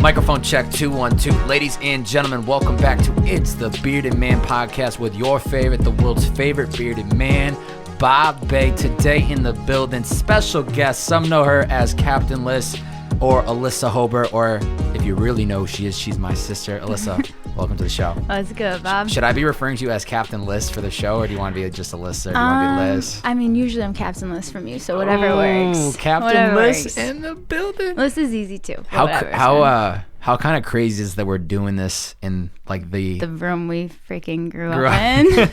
Microphone check 212. Ladies and gentlemen, welcome back to It's the Bearded Man podcast with your favorite, the world's favorite bearded man, Bob Bay. Today in the building, special guest. Some know her as Captain Liz or Alyssa Hobert, or if you really know who she is, she's my sister. Alyssa, welcome to the show. That's good, Bob. Should I be referring to you as Captain Liz for the show, or do you want to be just Alyssa, or do you want to be Liz? I mean, usually I'm Captain Liz from you, so whatever works. Captain Whatever Liz works. in the building. Liz is easy too. How kind of crazy is that we're doing this in like the room we freaking grew up in?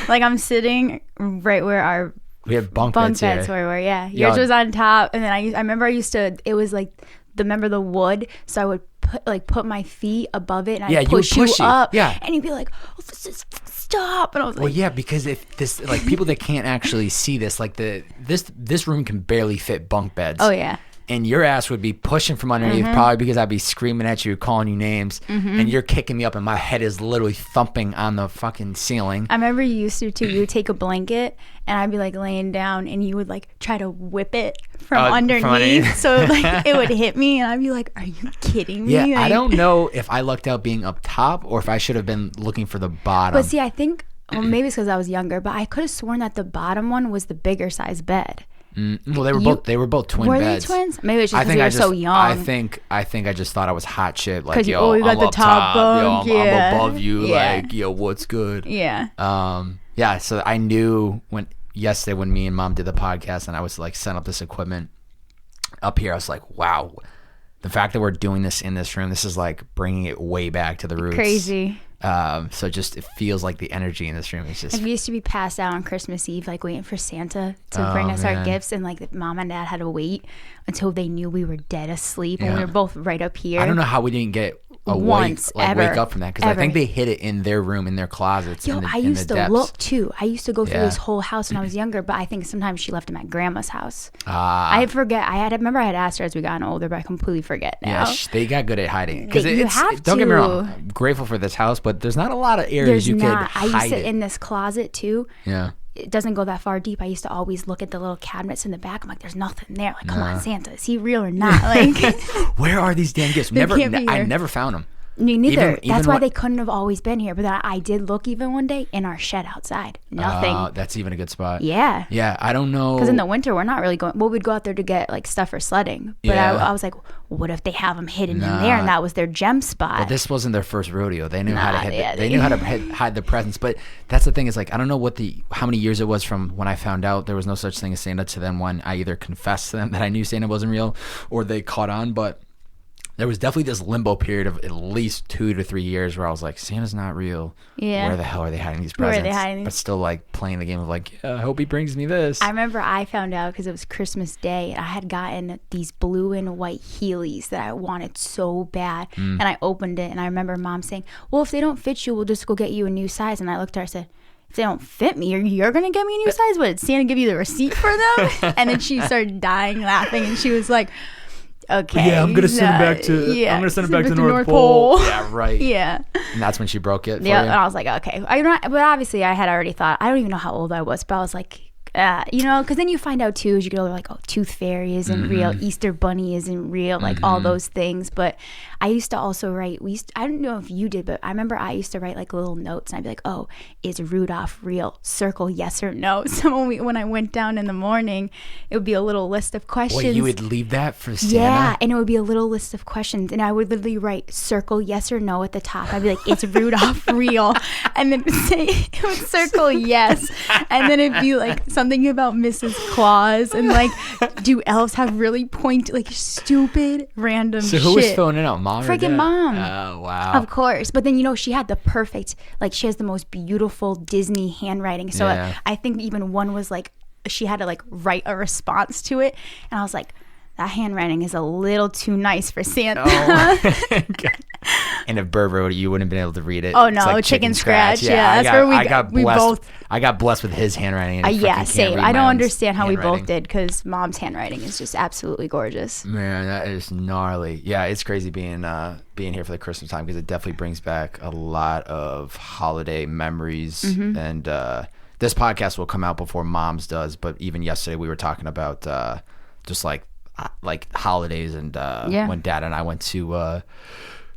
Like I'm sitting right where we have bunk beds where we were. Yeah, yours was on top, and then I remember I used to. It was like the wood, so I would put my feet above it, and I'd push you up. Yeah, and you'd be like, "Oh, stop!" And I was like, "Well, yeah, because if this like people that can't actually see this, like this room can barely fit bunk beds. Oh yeah." And your ass would be pushing from underneath, probably because I'd be screaming at you, calling you names, and you're kicking me up, and my head is literally thumping on the fucking ceiling. I remember you used to too. You would take a blanket, and I'd be like laying down, and you would like try to whip it from underneath, so like it would hit me, and I'd be like, "Are you kidding me?" Yeah, like, I don't know if I lucked out being up top or if I should have been looking for the bottom. But see, I think maybe it's because I was younger, but I could have sworn that the bottom one was the bigger size bed. Well, they were both twin beds. Were they twins? Maybe it's just because you were so young. I think I just thought I was hot shit. Like, you yo, got I'm the up top bunk. Yo, I'm above you. Yeah. Like, yo, what's good? Yeah. Yeah. So I knew yesterday when me and Mom did the podcast and I was like setting up this equipment up here, I was like, wow, the fact that we're doing this in this room, this is like bringing it way back to the roots. Crazy. So just it feels like the energy in this room is just. Like we used to be passed out on Christmas Eve, like waiting for Santa to bring us our gifts, and like Mom and Dad had to wait until they knew we were dead asleep, and we were both right up here. I don't know how we didn't get wake up from that, because I think they hid it in their room, in their closets. Yo, I used to look too. I used to go through this whole house when I was younger, but I think sometimes she left them at Grandma's house. I forget. I remember I had asked her as we gotten older, but I completely forget now. Yeah, they got good at hiding. Because don't get me wrong, I'm grateful for this house, but there's not a lot of areas you could hide. I used to in this closet too. Yeah. It doesn't go that far deep. I used to always look at the little cabinets in the back. I'm like, there's nothing there. Like, come on, Santa, is he real or not? Like, where are these damn gifts? I never found them. Me neither. That's why they couldn't have always been here. But then I did look even one day in our shed outside. Nothing. That's even a good spot. Yeah. Yeah, I don't know. Because in the winter, we're not really going. Well, we'd go out there to get like stuff for sledding. But I was like, what if they have them hidden in there and that was their gem spot? But this wasn't their first rodeo. They knew how to hide the presents. But that's the thing is like I don't know how many years it was from when I found out there was no such thing as Santa to then when I either confessed to them that I knew Santa wasn't real or they caught on. But there was definitely this limbo period of at least 2 to 3 years where I was like, Santa's not real. Yeah. Where the hell are they hiding these presents? But still like playing the game of like, yeah, I hope he brings me this. I remember I found out because it was Christmas Day. I had gotten these blue and white Heelys that I wanted so bad. And I opened it and I remember Mom saying, well, if they don't fit you, we'll just go get you a new size. And I looked at her and said, if they don't fit me, you're going to get me a new size? What, did Santa give you the receipt for them? And then she started dying laughing and she was like, okay. Yeah, I'm gonna send it back to the North Pole. Yeah, right. Yeah. And that's when she broke it. Yeah, and I was like, okay. But obviously, I had already thought. I don't even know how old I was, but I was like, because then you find out too as you get older, like, oh, Tooth Fairy isn't real, Easter Bunny isn't real, like all those things. But I used to also write. I don't know if you did, but I remember I used to write like little notes, and I'd be like, oh, is Rudolph real? Circle yes or no. So when I went down in the morning, it would be a little list of questions. Wait, you would leave that for Santa? Yeah, and it would be a little list of questions, and I would literally write circle yes or no at the top. I'd be like, is Rudolph real? And then it would circle yes, and then it'd be like something about Mrs. Claus, and like, do elves have really pointed, like, stupid random shit? So who was filling it out? Mom? Freaking Mom. Oh, wow. Of course. But then, she had the perfect, like, she has the most beautiful Disney handwriting. So I think even one was like, she had to like write a response to it. And I was like, that handwriting is a little too nice for Santa. Oh. And if Burr wrote it, you wouldn't have been able to read it. Oh, no, like chicken scratch. Yeah, that's where I got blessed with his handwriting. Yeah, same. I don't understand how we both did, because Mom's handwriting is just absolutely gorgeous. Man, that is gnarly. Yeah, it's crazy being here for the Christmas time, because it definitely brings back a lot of holiday memories. And this podcast will come out before Mom's does, but even yesterday we were talking about just like like holidays, and when Dad and I went to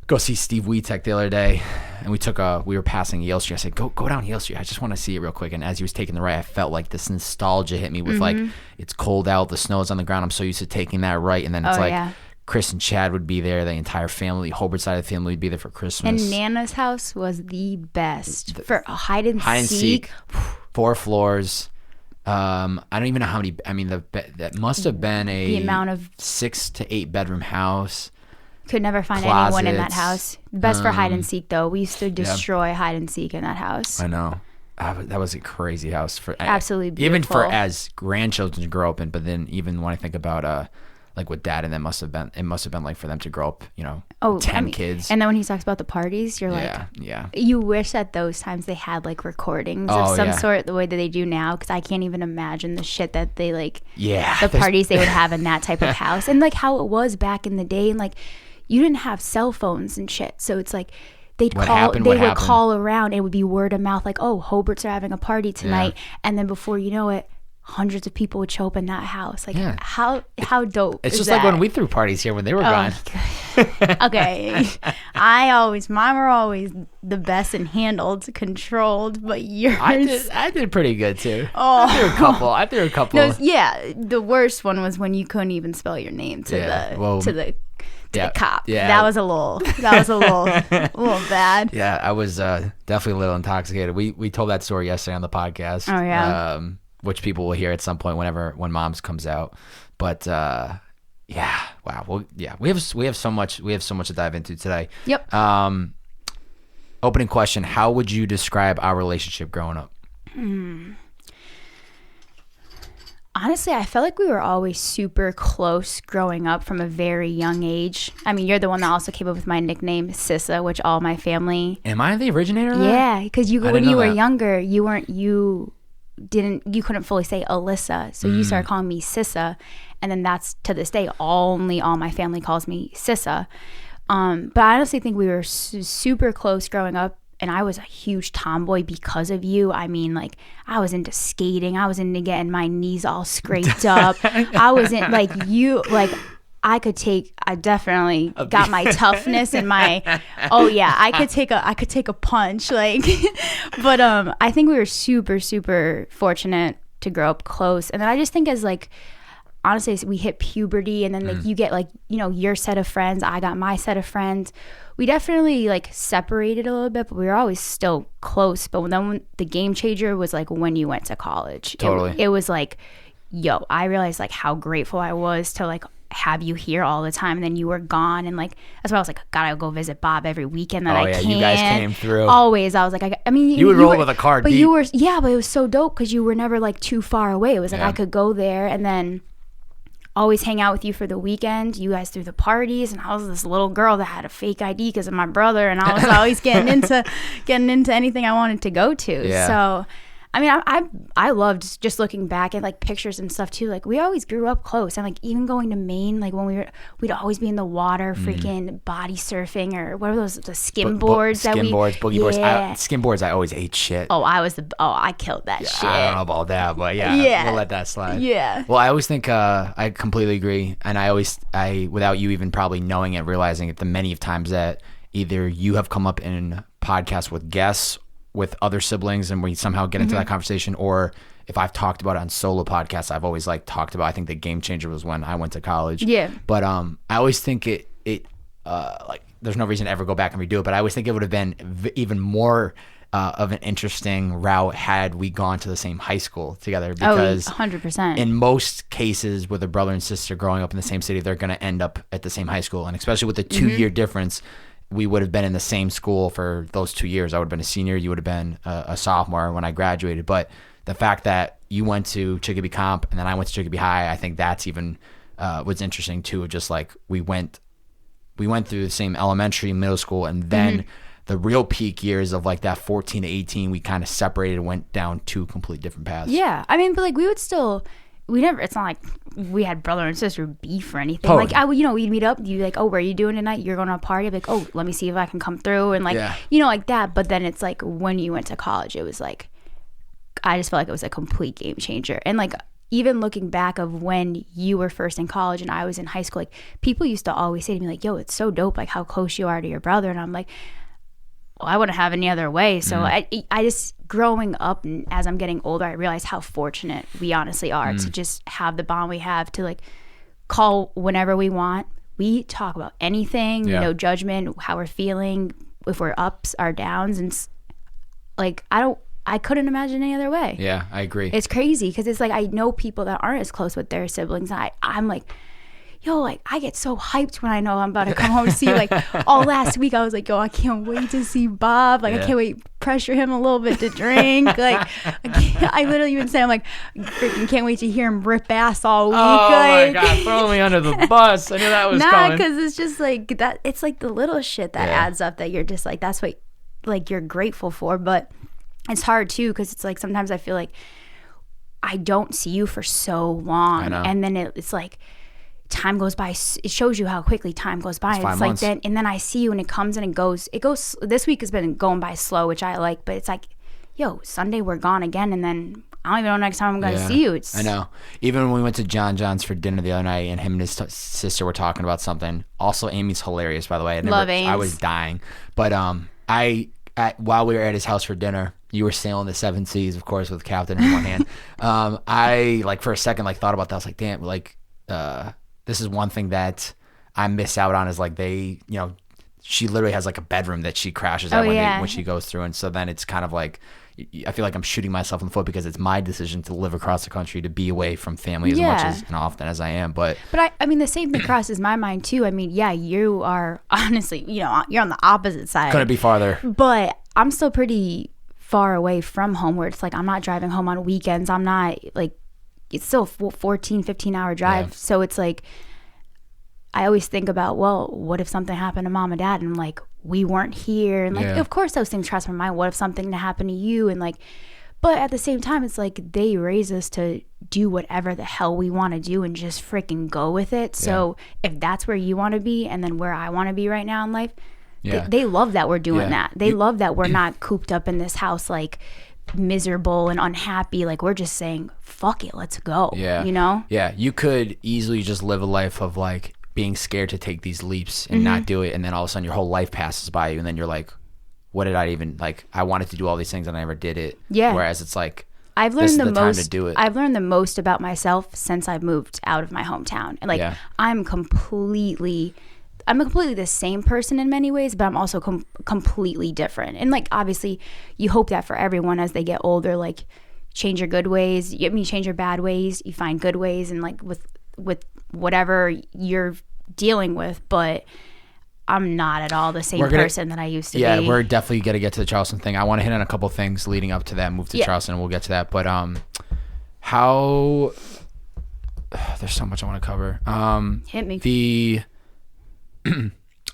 go see Steve Wietek the other day, and we were passing Yale Street. I said, go down Yale Street. I just want to see it real quick. And as he was taking the right, I felt like this nostalgia hit me with like, it's cold out, the snow's on the ground. I'm so used to taking that right. And then it's Chris and Chad would be there. The entire family, Hobert side of the family would be there for Christmas. And Nana's house was the best for hide and seek. 4 floors. I don't even know how many. I mean, that must have been the amount of 6 to 8 bedroom house. Could never find anyone in that house. Best for hide and seek, though. We used to destroy hide and seek in that house. I know. That was a crazy house. Absolutely beautiful. Even for as grandchildren to grow up in, but then even when I think about like what Dad and them must have been like for them to grow up, 10 kids. And then when he talks about the parties, you're you wish at those times they had like recordings of some sort, the way that they do now, because I can't even imagine the shit that they the parties they would have in that type of house, and like how it was back in the day, and like you didn't have cell phones and shit, so it's like they would call around, it would be word of mouth, like, oh, Hoberts are having a party tonight, and then before you know it, hundreds of people would show up in that house. Like, how dope it's is just that? Like when we threw parties here when they were gone. Okay. Mine were always the best and handled, controlled, but yours. I did pretty good too. I threw a couple. No, the worst one was when you couldn't even spell your name to the cop. Yeah. That was a little bad. Yeah, I was definitely a little intoxicated. We told that story yesterday on the podcast. Oh yeah. Which people will hear at some point when Moms comes out. But wow. Well, yeah, we have so much to dive into today. Yep. Opening question: how would you describe our relationship growing up? Honestly, I felt like we were always super close growing up from a very young age. I mean, you're the one that also came up with my nickname, Sissa, which all my family. Am I the originator of that? Yeah, because when you were younger, you couldn't fully say Alyssa, so you started calling me Sissa, and then that's to this day all my family calls me Sissa. But I honestly think we were super close growing up, and I was a huge tomboy because of you. I mean, like, I was into skating, I was into getting my knees all scraped up. I wasn't like you, like I definitely got my toughness and my, I could take a punch, like, but I think we were super, super fortunate to grow up close. And then I just think as like, honestly, we hit puberty, and then like you get like, your set of friends, I got my set of friends. We definitely like separated a little bit, but we were always still close. But when the game changer was like when you went to college. Totally. It was like, I realized like how grateful I was to like have you here all the time, and then you were gone, and like that's why I was like, gotta go visit Bob every weekend that I can. You guys came through always. I was like, I mean, you would roll with a car but deep. But it was so dope because you were never like too far away. It was like I could go there and then always hang out with you for the weekend. You guys threw the parties, and I was this little girl that had a fake ID because of my brother, and I was always getting into anything I wanted to go to. Yeah. So I mean, I loved just looking back at like pictures and stuff too. Like we always grew up close, and like even going to Maine, like when we'd always be in the water, freaking body surfing, or what are those, the skim boards boogie boards. Skim boards, I always ate shit. I killed that shit. I don't know about that, but we'll let that slide. Yeah. Well, I always think I completely agree, and I without you even probably knowing it, realizing it, the many of times that either you have come up in podcasts with guests, with other siblings, and we somehow get into that conversation, or if I've talked about it on solo podcasts, I've always like talked about, I think the game changer was when I went to college. Yeah. But I always think it like there's no reason to ever go back and redo it, but I always think it would have been even more of an interesting route had we gone to the same high school together, because 100%. in most cases with a brother and sister growing up in the same city, they're going to end up at the same high school, and especially with the 2-year difference, we would have been in the same school for those 2 years. I would have been a senior. You would have been a sophomore when I graduated. But the fact that you went to Chicopee Comp and then I went to Chicopee High, I think that's even what's interesting too. Just like we went through the same elementary, middle school, and then the real peak years of like that 14 to 18, we kind of separated and went down 2 complete different paths. Yeah, I mean, but like we would still. It's not like we had brother and sister beef or anything. Totally. Like we'd meet up. You like, oh, where are you doing tonight? You're going to a party. I'd be like, oh, let me see if I can come through, and like, like that. But then it's like when you went to college, it was like, I just felt like it was a complete game changer. And like, even looking back of when you were first in college and I was in high school, like people used to always say to me like, yo, it's so dope, like how close you are to your brother. And I'm like, well, I wouldn't have any other way. So I just, growing up and as I'm getting older, I realize how fortunate we honestly are to just have the bond we have, to like call whenever we want. We talk about anything, no judgment, how we're feeling, if we're ups or downs. And like, I couldn't imagine any other way. Yeah, I agree. It's crazy because it's like I know people that aren't as close with their siblings. I'm like, yo, like I get so hyped when I know I'm about to come home to see you. Like all last week I was like, yo, I can't wait to see Bob. Like I can't wait to pressure him a little bit to drink. Like I literally even say, I'm like, freaking can't wait to hear him rip ass all week. Oh like, my God, throw me under the bus. I knew that was Nah, coming. because it's just like that. It's like the little shit that adds up that you're just like, that's what like you're grateful for. But it's hard too, because it's like sometimes I feel like I don't see you for so long. I know. And then it's like time goes by. It shows you how quickly time goes by. It's 5 months. Like then I see you and it comes and it goes. This week has been going by slow, which I like, but it's like, yo, Sunday we're gone again, and then I don't even know next time I'm going to see you. I know. Even when we went to John John's for dinner the other night and him and his sister were talking about something. Also, Amy's hilarious, by the way. Love Ames. I was dying. But while we were at his house for dinner, you were sailing the 7 seas, of course, with Captain in one hand. I, like, for a second, like, thought about that. I was like, damn, like, this is one thing that I miss out on is, like, she literally has, like, a bedroom that she crashes at when she goes through. And so then it's kind of like, I feel like I'm shooting myself in the foot because it's my decision to live across the country, to be away from family as much as and often as I am. But I mean, the same thing crosses my mind, too. I mean, yeah, you are, honestly, you're on the opposite side. Couldn't be farther. But I'm still pretty far away from home, where it's like I'm not driving home on weekends. I'm not like, it's still a 15 hour drive. So it's like I always think about, well, what if something happened to mom and dad and like we weren't here, and like of course those things cross my mind. What if something to happen to you? And like, but at the same time it's like they raise us to do whatever the hell we want to do and just freaking go with it. So if that's where you want to be and then where I want to be right now in life, they love that we're doing that. They love that we're not cooped up in this house like miserable and unhappy. Like we're just saying, fuck it, let's go. You know? Yeah. You could easily just live a life of like being scared to take these leaps and not do it, and then all of a sudden your whole life passes by you, and then you're like, what did I even, like, I wanted to do all these things and I never did it. Whereas it's like, I've learned the time to do it. I've learned the most about myself since I've moved out of my hometown. And like I'm completely the same person in many ways, but I'm also completely different. And like obviously you hope that for everyone as they get older, like change your good ways, change your bad ways, you find good ways, and like with whatever you're dealing with. But I'm not at all the same person that I used to be. Yeah, we're definitely going to get to the Charleston thing. I want to hit on a couple things leading up to that move to Charleston, and we'll get to that. But there's so much I want to cover. Hit me.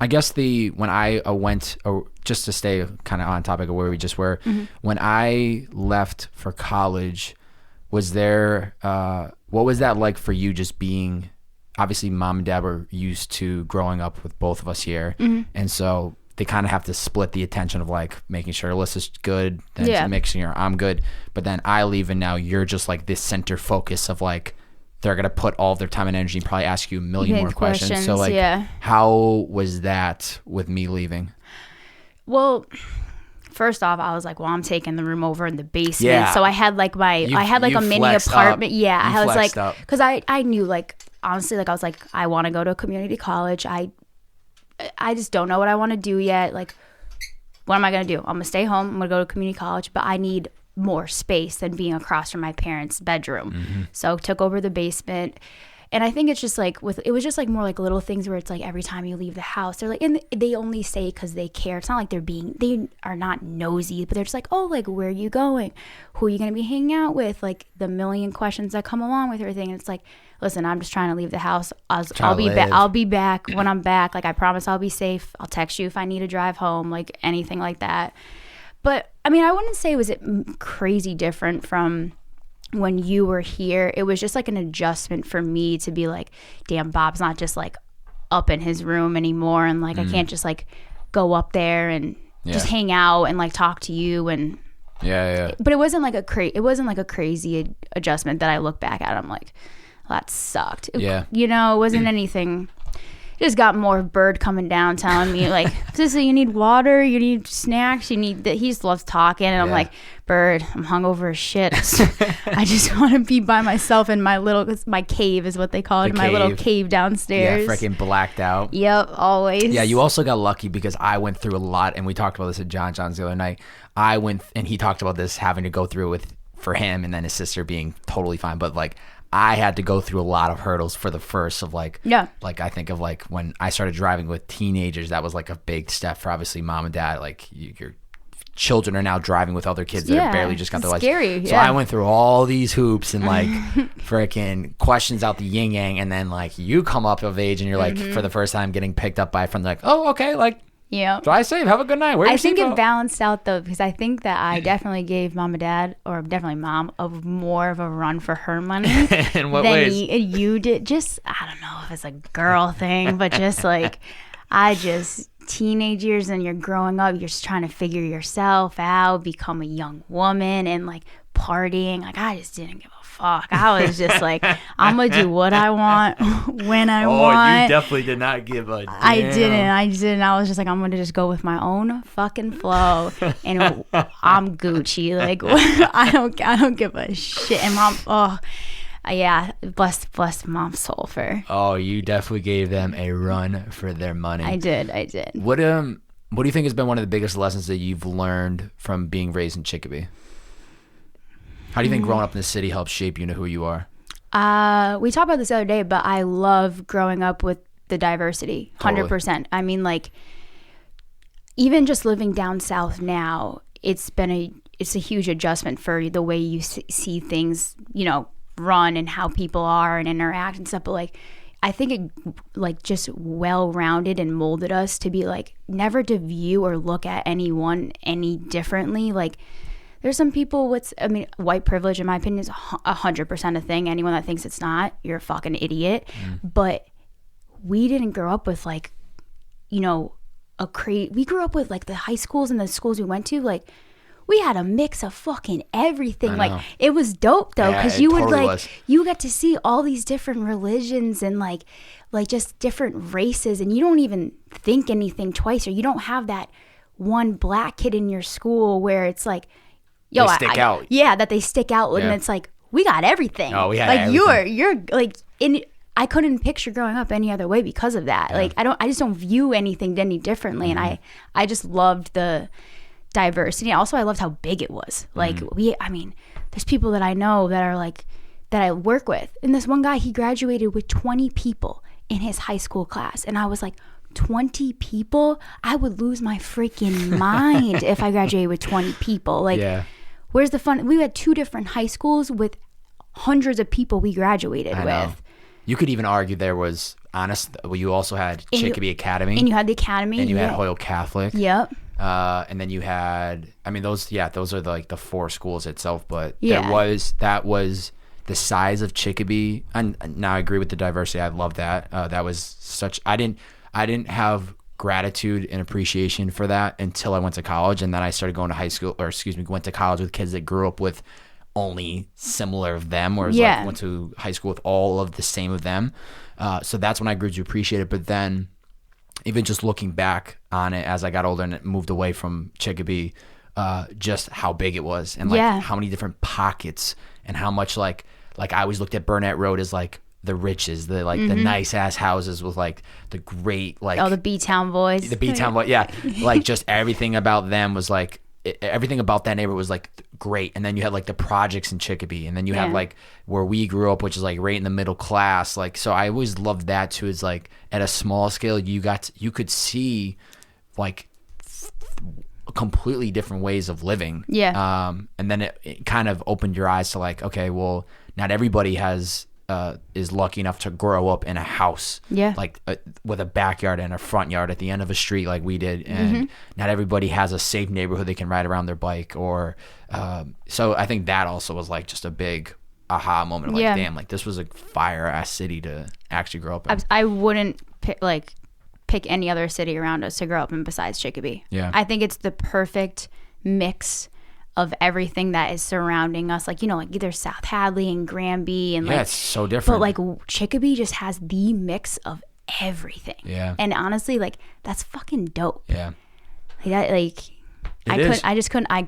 I guess when I went, just to stay kind of on topic of where we just were, when I left for college, was there, what was that like for you, just being, obviously mom and dad were used to growing up with both of us here, and so they kind of have to split the attention of like making sure Alyssa's good, then making sure I'm good, but then I leave and now you're just like this center focus of like, they're going to put all of their time and energy and probably ask you a million more questions. So like, how was that with me leaving? Well, first off, I was like, well, I'm taking the room over in the basement. Yeah. So I had like I had like a mini apartment. Up. Yeah. I was like, cause I knew like, honestly, like I was like, I want to go to a community college. I just don't know what I want to do yet. Like, what am I going to do? I'm going to stay home. I'm going to go to community college, but I need more space than being across from my parents' bedroom. So took over the basement. And I think it's just like it was just like more like little things where it's like every time you leave the house, they're like, and they only say because they care. It's not like they are not nosy, but they're just like, oh, like, where are you going? Who are you going to be hanging out with? Like the million questions that come along with everything. And it's like, listen, I'm just trying to leave the house. I'll be back. I'll be back when I'm back. Like I promise I'll be safe. I'll text you if I need to drive home, like anything like that. But I mean, I wouldn't say it was crazy different from when you were here. It was just like an adjustment for me to be like, damn, Bob's not just like up in his room anymore. And like, I can't just like go up there and just hang out and like talk to you. And Yeah. But it wasn't like a crazy adjustment that I look back at. I'm like, well, that sucked. Yeah. You know, it wasn't anything. Just got more Bird coming down telling me like, Sissy, you need water, you need snacks, you need that. He just loves talking, and I'm like, Bird, I'm hungover as shit. I just want to be by myself in my cave is what they call it, my little cave downstairs. Yeah, freaking blacked out. Yep, always. Yeah, you also got lucky because I went through a lot, and we talked about this at John's the other night. I went, and he talked about this having to go through for him, and then his sister being totally fine, but like, I had to go through a lot of hurdles for the first of like I think of like when I started driving with teenagers, that was like a big step for obviously mom and dad. Like your children are now driving with other kids that have barely just got their license. Scary. So I went through all these hoops and like freaking questions out the yin yang, and then like you come up of age and you're like for the first time getting picked up by a friend, like, oh okay, like. Yeah. Drive safe. Have a good night. I think it balanced out though, because I think that I definitely gave mom and dad, or definitely mom, more of a run for her money in what ways? You did. Just, I don't know if it's a girl thing, but just like teenage years, and you're growing up, you're just trying to figure yourself out, become a young woman, and like partying. Like I just didn't give a fuck. I was just like, I'm gonna do what I want when I want. Oh, you definitely did not give a damn. I didn't. I was just like, I'm gonna just go with my own fucking flow, and I'm Gucci. Like I don't give a shit. And mom, yeah, bless mom's soul for. Oh, you definitely gave them a run for their money. I did. What do you think has been one of the biggest lessons that you've learned from being raised in Chicopee? How do you think growing up in the city helps shape you into who you are? We talked about this the other day, but I love growing up with the diversity, 100%. I mean, like, even just living down south now, it's a huge adjustment for the way you see things, you know, run and how people are and interact and stuff. But like, I think it like just well-rounded and molded us to be like never to view or look at anyone any differently. Like, there's some people white privilege, in my opinion, is 100% a thing. Anyone that thinks it's not, you're a fucking idiot. But we didn't grow up with like, you know, we grew up with like the high schools and the schools we went to, like we had a mix of fucking everything. Like it was dope though, because you would you got to see all these different religions and like just different races, and you don't even think anything twice, or you don't have that one black kid in your school where it's like, yo, they stick out. Yeah, that they stick out, and it's like, we got everything. Oh, we had like everything. You're like I couldn't picture growing up any other way because of that. Like I just don't view anything any differently, and I just loved the diversity. Also, I loved how big it was. Like there's people that I know that are like that I work with, and this one guy, he graduated with 20 people in his high school class, and I was like, 20 people? I would lose my freaking mind if I graduated with 20 people. Like, where's the fun? We had 2 different high schools with hundreds of people we graduated with. You could even argue there was, you also had Chicopee Academy. And you had the Academy. And you had Hoyle Catholic. Yep. And then you had, those are the 4 schools itself, but that was the size of Chicopee. And now I agree with the diversity. I love that. That was such, I didn't have gratitude and appreciation for that until I went to college, and then I started going to went to college with kids that grew up with only similar of them, whereas like went to high school with all of the same of them. So that's when I grew to appreciate it. But then even just looking back on it as I got older and it moved away from Chicopee, just how big it was, and like how many different pockets, and how much like I always looked at Burnett Road as like the riches, the nice ass houses with like the great like the B-Town boys. The B-Town boys, yeah. Like just everything about them was like everything about that neighborhood was like great. And then you had like the projects in Chicopee, and then you had like where we grew up, which is like right in the middle class. Like, so I always loved that too. Is like at a small scale, you could see like completely different ways of living. Yeah. And then it kind of opened your eyes to like, okay, well, not everybody is lucky enough to grow up in a house, like with a backyard and a front yard at the end of a street like we did, and not everybody has a safe neighborhood they can ride around their bike, or so I think that also was like just a big aha moment. Like, damn, like this was a fire ass city to actually grow up in. I wouldn't pick any other city around us to grow up in besides Chicopee. I think it's the perfect mix of everything that is surrounding us. Like, you know, like either South Hadley and Granby and it's so different. But like Chicopee just has the mix of everything. Yeah. And honestly, like that's fucking dope. Yeah. I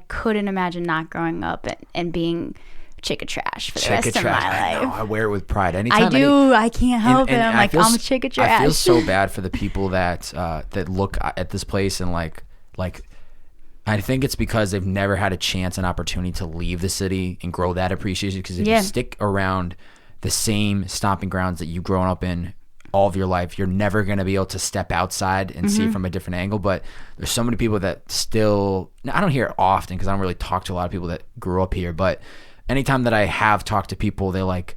couldn't imagine not growing up and being Chica trash for the rest of my life. I wear it with pride. Anytime I do. I can't help it. I'm like, I'm Chica trash. I feel so bad for the people that look at this place and like I think it's because they've never had a chance and opportunity to leave the city and grow that appreciation. Because if you stick around the same stomping grounds that you've grown up in all of your life, you're never going to be able to step outside and see it from a different angle. But there's so many people that still, I don't hear it often because I don't really talk to a lot of people that grew up here, but anytime that I have talked to people, they're like,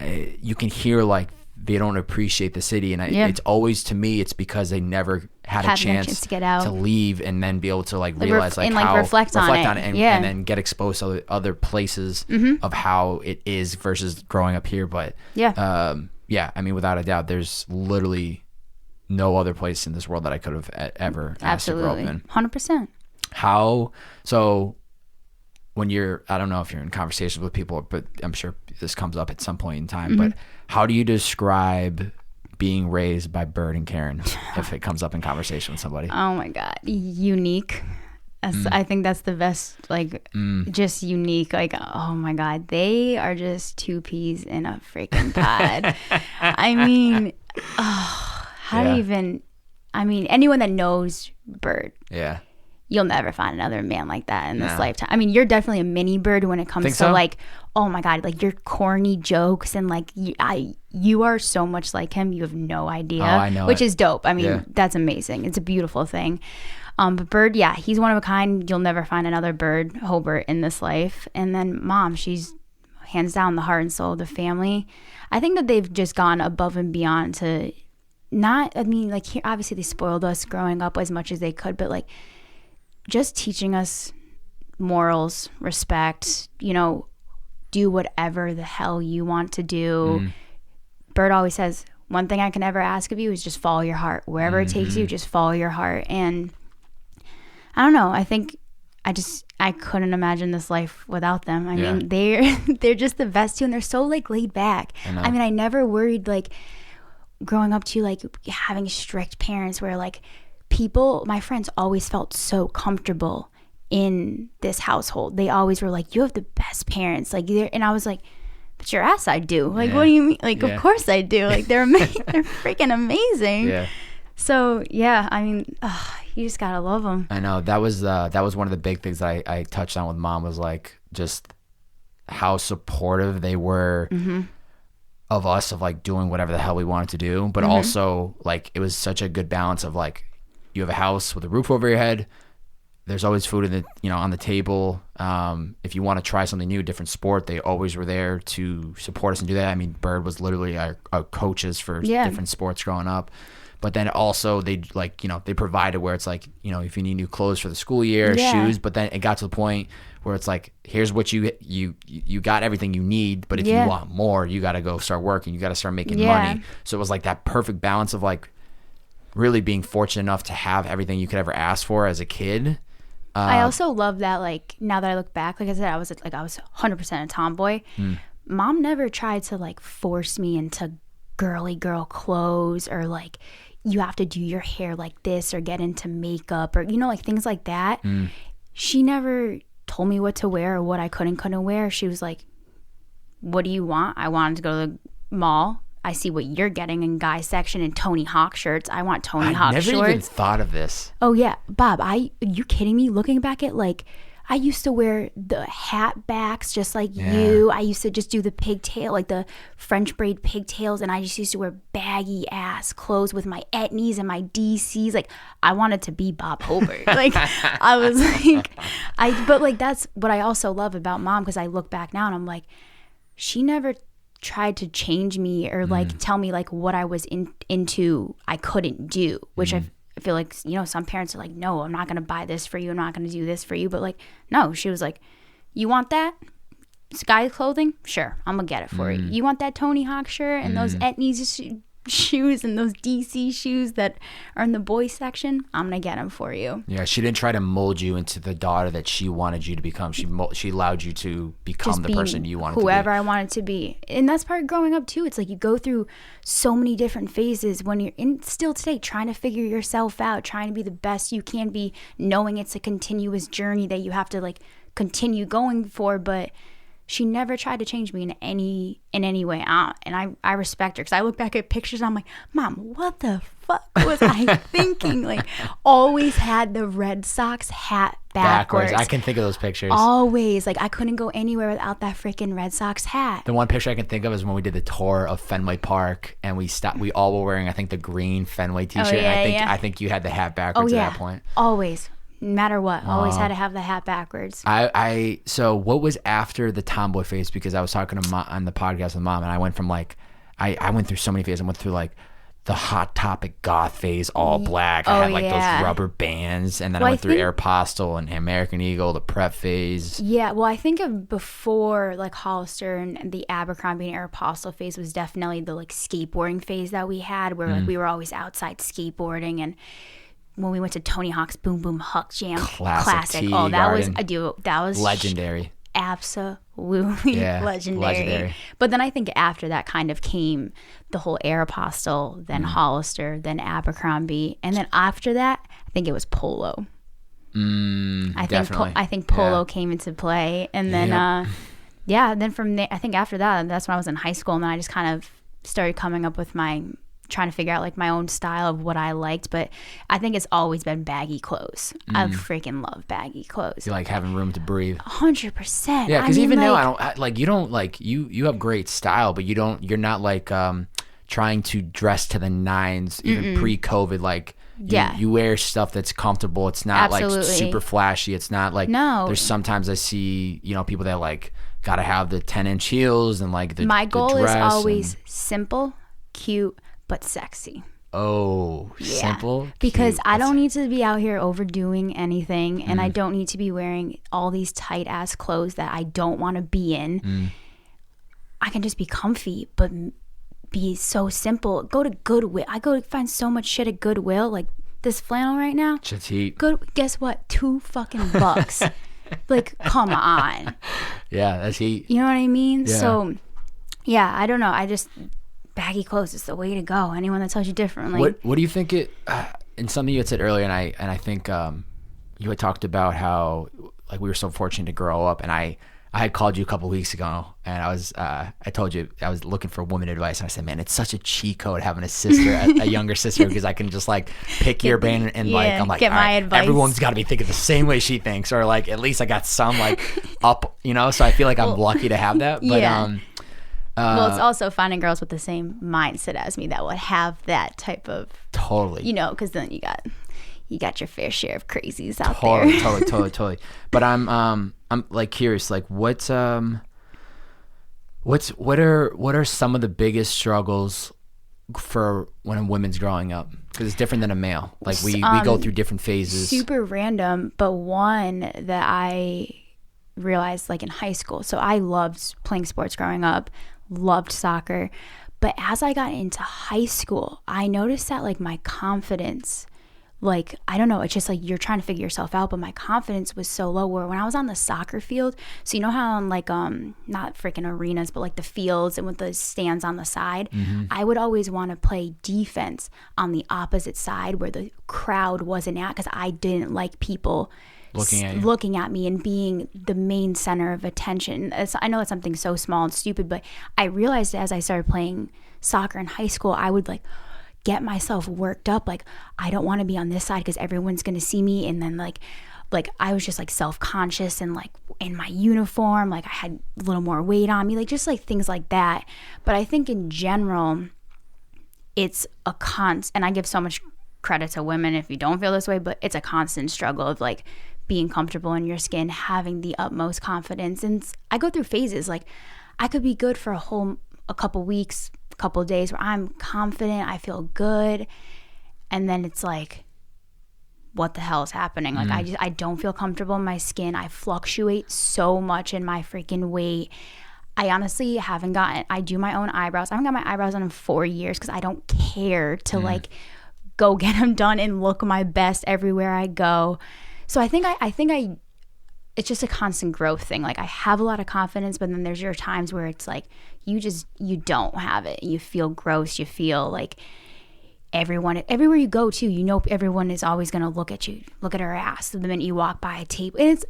you can hear like they don't appreciate the city. And it's always, to me, it's because they never had a chance to get out, to leave and then be able to like realize how reflect on it and then get exposed to other places of how it is versus growing up here. But I mean, without a doubt, there's literally no other place in this world that I could have ever asked to grow up in. 100%. So when I don't know if you're in conversations with people, but I'm sure this comes up at some point in time, but how do you describe being raised by Bird and Karen if it comes up in conversation with somebody? Oh my God. Unique. I think that's the best, like, just unique. Like, oh my God, they are just two peas in a freaking pod. I mean, anyone that knows Bird. Yeah. You'll never find another man like that in this lifetime. I mean, you're definitely a mini Bird when it comes to like, oh my God, like your corny jokes and like you are so much like him. You have no idea. Oh, I know. Which is dope. I mean, that's amazing. It's a beautiful thing. But Bird, he's one of a kind. You'll never find another Bird Hobert in this life. And then Mom, she's hands down the heart and soul of the family. I think that they've just gone above and beyond to here, obviously they spoiled us growing up as much as they could, but like just teaching us morals, respect, do whatever the hell you want to do. Bird always says, one thing I can never ask of you is just follow your heart. Wherever it takes you, just follow your heart. And I don't know. I think I couldn't imagine this life without them. I mean, they're just the best too, and they're so like laid back. I mean, I never worried like growing up to like having strict parents where like my friends always felt so comfortable in this household. They always were like, you have the best parents. Like, and I was like, but your ass I do. Like, what do you mean? Like, of course I do. Like, they're they're freaking amazing. Yeah. So I mean, you just gotta love them. I know that was one of the big things that I touched on with Mom was like just how supportive they were of us, of like doing whatever the hell we wanted to do, but also like it was such a good balance of like you have a house with a roof over your head. There's always food in the on the table. If you want to try something new, different sport, they always were there to support us and do that. I mean, Bird was literally our coaches for different sports growing up. But then also they like, they provided where it's like, if you need new clothes for the school year, shoes, but then it got to the point where it's like, here's what you got everything you need, but if you want more, you got to go start working, you got to start making money. So it was like that perfect balance of like really being fortunate enough to have everything you could ever ask for as a kid. I also love that, like, now that I look back, like I said, I was 100% a tomboy. Mom never tried to like force me into girly girl clothes or like you have to do your hair like this or get into makeup or like things like that. She never told me what to wear or what I could and couldn't wear. She was like, what do you want? I wanted to go to the mall. I see what you're getting in guy section and Tony Hawk shirts. I want Tony Hawk shorts. I never even thought of this. Oh yeah, Bob, are you kidding me? Looking back at like, I used to wear the hat backs just like you. I used to just do the pigtail, like the French braid pigtails, and I just used to wear baggy ass clothes with my etnies and my DCs. Like I wanted to be Bob Hobert. Like I was like, but like that's what I also love about Mom, because I look back now and I'm like, she never tried to change me or like tell me like what I was into I couldn't do, which I feel like some parents are like, no, I'm not gonna buy this for you, I'm not gonna do this for you, but like no, she was like, you want that Sky clothing? Sure, I'm gonna get it for you. You want that Tony Hawk shirt and those etnies? shoes and those DC shoes that are in the boys section, I'm gonna get them for you. Yeah, she didn't try to mold you into the daughter that she wanted you to become. She allowed you to become the person you wanted to be. Whoever I wanted to be. And that's part of growing up too. It's like you go through so many different phases when you're still today trying to figure yourself out, trying to be the best you can be, knowing it's a continuous journey that you have to like continue going for. But she never tried to change me in any way. And I respect her, because I look back at pictures and I'm like, Mom, what the fuck was I thinking? Like, always had the Red Sox hat backwards. I can think of those pictures. Always. Like, I couldn't go anywhere without that freaking Red Sox hat. The one picture I can think of is when we did the tour of Fenway Park, and we all were wearing, I think, the green Fenway t-shirt. Oh, yeah, and I think you had the hat backwards at that point. Always. No matter what, always had to have the hat backwards. So what was after the tomboy phase? Because I was talking to on the podcast with Mom, and I went from like, I went through so many phases. I went through like the Hot Topic goth phase, all black. I had like those rubber bands, and then I went through Aeropostale and American Eagle, the prep phase. Yeah, well, I think of before like Hollister and the Abercrombie and Aeropostale phase was definitely the like skateboarding phase that we had, where like we were always outside skateboarding. And when we went to Tony Hawk's Boom Boom Huck Jam, classic. Oh, that was legendary. Absolutely legendary. But then I think after that kind of came the whole Aeropostale, then Hollister, then Abercrombie, and then after that, I think it was Polo. I think Polo came into play, and then then from there, I think after that, that's when I was in high school, and then I just kind of started coming up with trying to figure out like my own style of what I liked. But I think it's always been baggy clothes. I freaking love baggy clothes. You like having room to breathe. 100%. Yeah, because even now you have great style, but you're not like trying to dress to the nines even pre-COVID. Like you wear stuff that's comfortable. It's not like super flashy. It's not like there's sometimes I see people that like gotta have the 10-inch heels and like my goal is always simple, cute, but sexy. Simple, because cute, I don't need to be out here overdoing anything, and I don't need to be wearing all these tight ass clothes that I don't want to be in. I can just be comfy, but be so simple. Go to Goodwill. I go find so much shit at Goodwill, like this flannel right now. Shit's heat. Guess what? $2 fucking bucks. Like, come on. Yeah, that's heat. You know what I mean? Yeah. So, yeah, I don't know. Baggy clothes is the way to go. Anyone that tells you differently. What do you think and something you had said earlier, and I think you had talked about how like we were so fortunate to grow up, and I had called you a couple weeks ago, and I told you I was looking for woman advice, and I said, man, it's such a cheat code having a sister, a younger sister, because I can just like pick your brain and like I'm like, get my advice. Everyone's got to be thinking the same way she thinks, or like at least I got some like up, so I feel like I'm lucky to have that. But well, it's also finding girls with the same mindset as me that would have that type of totally, because then you got your fair share of crazies out there. Totally. But I'm like curious, like what are some of the biggest struggles for when a woman's growing up? Because it's different than a male. Like we go through different phases. Super random, but one that I realized like in high school. So I loved playing sports growing up. Loved soccer, but as I got into high school, I noticed that like my confidence, like I don't know, it's just like you're trying to figure yourself out, but my confidence was so low. Where when I was on the soccer field, so you know how on like not freaking arenas, but like the fields and with the stands on the side, I would always want to play defense on the opposite side where the crowd wasn't at, because I didn't like people looking at me and being the main center of attention. I know it's something so small and stupid, but I realized as I started playing soccer in high school, I would like get myself worked up. Like, I don't want to be on this side because everyone's going to see me. And then like I was just like self-conscious, and like in my uniform, like I had a little more weight on me, like just like things like that. But I think in general, it's a and I give so much credit to women if you don't feel this way, but it's a constant struggle of like being comfortable in your skin, having the utmost confidence. And I go through phases. Like I could be good for a couple weeks, a couple of days where I'm confident, I feel good. And then it's like, what the hell is happening? Like I don't feel comfortable in my skin. I fluctuate so much in my freaking weight. I honestly haven't gotten, I do my own eyebrows. I haven't got my eyebrows done in 4 years because I don't care to like go get them done and look my best everywhere I go. So I think it's just a constant growth thing. Like I have a lot of confidence, but then there's your times where it's like you don't have it. You feel gross. You feel like everywhere you go to, you know, everyone is always going to look at you, look at her ass the minute you walk by a table. And it's,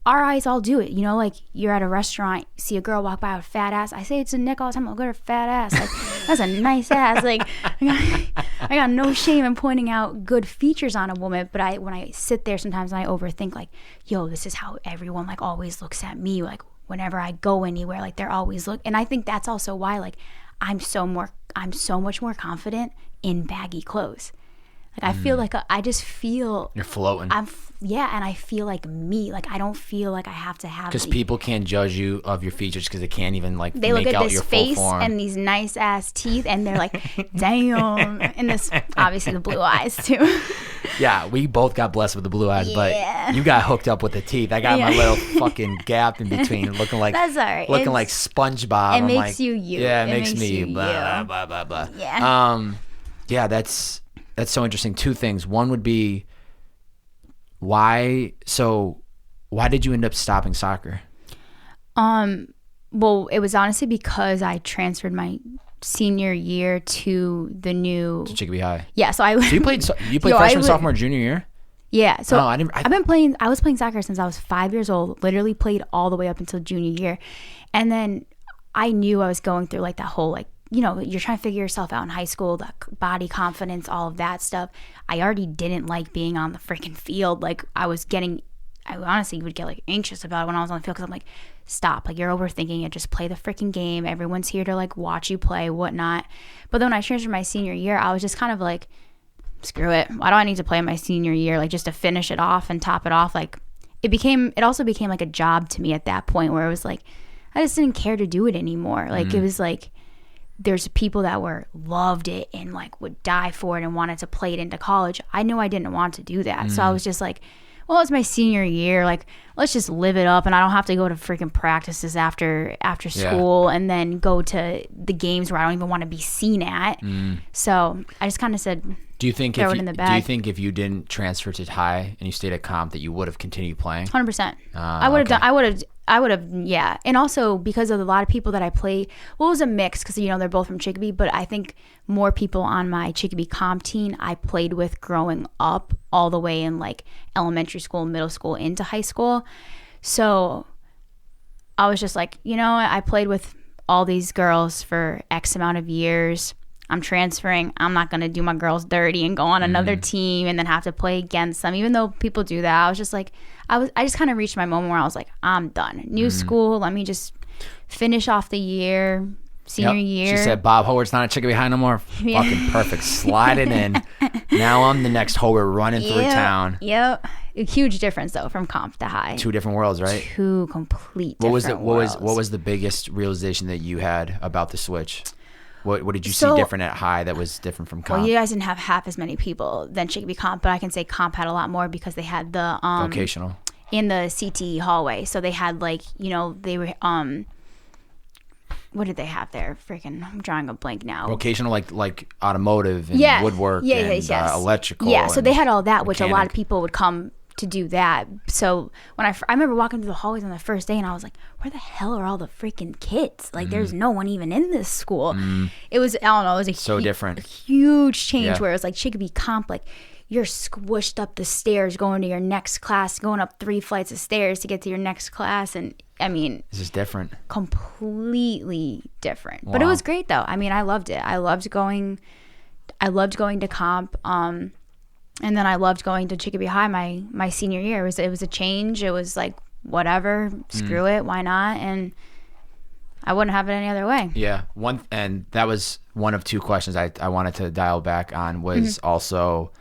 our eyes all do it, you know, like you're at a restaurant, see a girl walk by with a fat ass. I say it to Nick all the time, look at her fat ass. Like, that's a nice ass. Like, I got no shame in pointing out good features on a woman, but when I sit there sometimes and I overthink, like, yo, this is how everyone like always looks at me. Like whenever I go anywhere, like they're always and I think that's also why like I'm so much more confident in baggy clothes. Like I feel like I just feel you're floating. And I feel like me. Like I don't feel like I have to have. Because people can't judge you of your features because they can't even like they make look at out this your face full form. And these nice ass teeth, and they're like, damn. And this obviously the blue eyes too. Yeah, we both got blessed with the blue eyes, but you got hooked up with the teeth. I got my little fucking gap in between, looking like that's all right. Looking like SpongeBob. It makes you you. Yeah, it makes me you. Blah blah blah blah. Yeah. Yeah, that's so interesting. Two things. One would be why did you end up stopping soccer? Well, it was honestly because I transferred my senior year to Chicopee High. Yeah, so you played freshman, sophomore, junior year? Yeah, so I was playing soccer since I was 5 years old, literally played all the way up until junior year. And then I knew I was going through like that whole like, you know, you're trying to figure yourself out in high school, the body confidence, all of that stuff. I already didn't like being on the freaking field. Like I honestly would get like anxious about it when I was on the field because I'm like, stop, like you're overthinking it. Just play the freaking game. Everyone's here to like watch you play, whatnot. But then when I transferred my senior year, I was just kind of like, screw it. Why do I need to play my senior year? Like just to finish it off and top it off. Like it also became like a job to me at that point where it was like, I just didn't care to do it anymore. Like it was like, there's people that loved it and like would die for it and wanted to play it into college. I knew I didn't want to do that. So I was just like, well, it's my senior year. Like, let's just live it up and I don't have to go to freaking practices after school and then go to the games where I don't even want to be seen at. So I just kind of said, do you think if you didn't transfer to high and you stayed at comp that you would have continued playing? 100%. I would have, yeah. And also because of a lot of people that I play, well, it was a mix because, you know, they're both from Chicopee, but I think more people on my Chicopee comp team I played with growing up all the way in like elementary school, middle school, into high school. So I was just like, you know, I played with all these girls for X amount of years. I'm transferring. I'm not going to do my girls dirty and go on another team and then have to play against them. Even though people do that, I was just like, I just kind of reached my moment where I was like, I'm done. New school. Let me just finish off the year, senior year. She said, Bob Howart's not at Chicopee High no more. Yeah. Fucking perfect. Slide it in. Now I'm the next Howard running through town. Yep. A huge difference though from comp to high. Two different worlds, right? Two complete different worlds. What was the biggest realization that you had about the switch? What did you see different at high that was different from comp? Well, you guys didn't have half as many people than Chicopee comp, but I can say comp had a lot more because they had the vocational in the CT hallway. So they had like, you know, they were what did they have there? Freaking, I'm drawing a blank now. Vocational, like automotive and woodwork and electrical. Yeah, so they had all that, which a lot of people would come to do that. So when I remember walking through the hallways on the first day and I was like, where the hell are all the freaking kids? Like there's no one even in this school. It was, I don't know, it was different. A huge change where it was like Chicopee comp, like you're squished up the stairs going to your next class, going up 3 flights of stairs to get to your next class. And I mean, this is different. Completely different. Wow. But it was great though. I mean, I loved it. I loved going to comp. And then I loved going to Chicopee High my senior year. It was a change. It was like, whatever, screw it, why not? And I wouldn't have it any other way. Yeah. And that was one of two questions I wanted to dial back on was also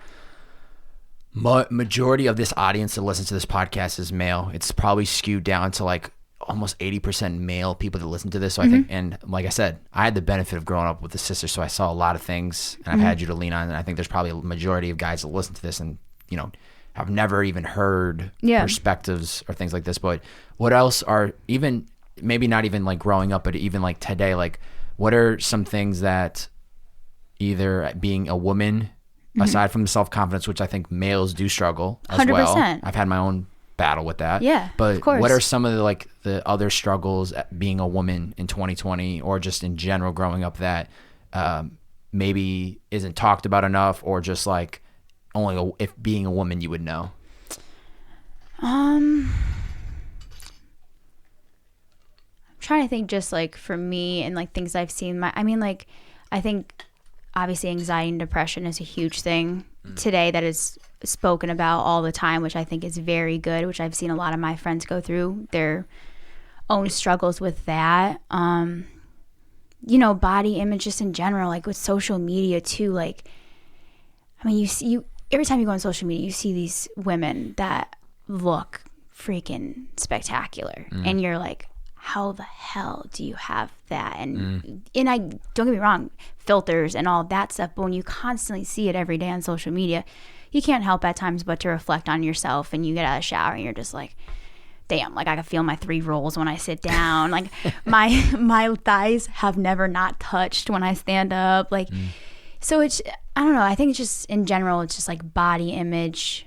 majority of this audience that listens to this podcast is male. It's probably skewed down to like almost 80% male people that listen to this. So I think, and like I said, I had the benefit of growing up with a sister, so I saw a lot of things and I've had you to lean on. And I think there's probably a majority of guys that listen to this and, you know, have never even heard perspectives or things like this. But what else are, even maybe not even like growing up, but even like today, like what are some things that either being a woman, aside from the self-confidence, which I think males do struggle as 100%. Well. I've had my own battle with that. Yeah, but of course. What are some of the other struggles at being a woman in 2020 or just in general growing up that maybe isn't talked about enough, or just like only if being a woman you would know? I'm trying to think, just like for me and like things I've seen. I think obviously anxiety and depression is a huge thing today that is spoken about all the time, which I think is very good, which I've seen a lot of my friends go through their own struggles with that. Body image just in general, like with social media too. Like, I mean, you every time you go on social media, you see these women that look freaking spectacular, and you're like, how the hell do you have that? And I don't get me wrong, filters and all that stuff, but when you constantly see it every day on social media, you can't help at times but to reflect on yourself, and you get out of the shower and you're just like, damn, like I can feel my 3 rolls when I sit down. Like my thighs have never not touched when I stand up. Like, so it's, I don't know. I think it's just in general, it's just like body image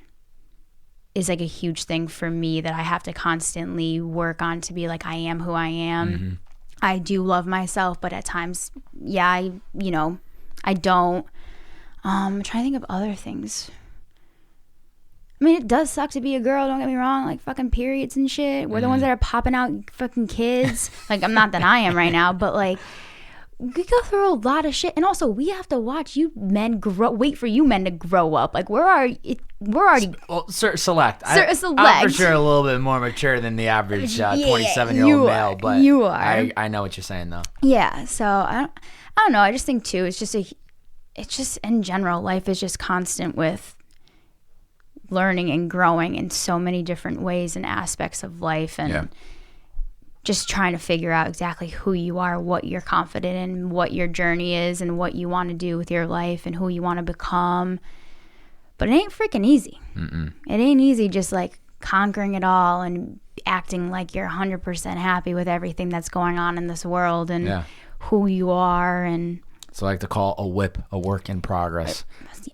is like a huge thing for me that I have to constantly work on to be like, I am who I am. I do love myself, but at times, I don't. I'm trying to think of other things. I mean, it does suck to be a girl, don't get me wrong, like fucking periods and shit. We're the ones that are popping out fucking kids. Like, I'm not that I am right now, but like, we go through a lot of shit. And also, we have to watch you men wait for you men to grow up. Like, we're already... Select. I'm for sure a little bit more mature than the average 27-year-old male, but you are. I know what you're saying, though. Yeah, so I don't know. I just think, too, it's just in general, life is just constant with learning and growing in so many different ways and aspects of life, and just trying to figure out exactly who you are, what you're confident in, what your journey is, and what you want to do with your life and who you want to become. But it ain't freaking easy. It ain't easy just like conquering it all and acting like you're 100% happy with everything that's going on in this world and who you are. And so I like to call a whip a work in progress.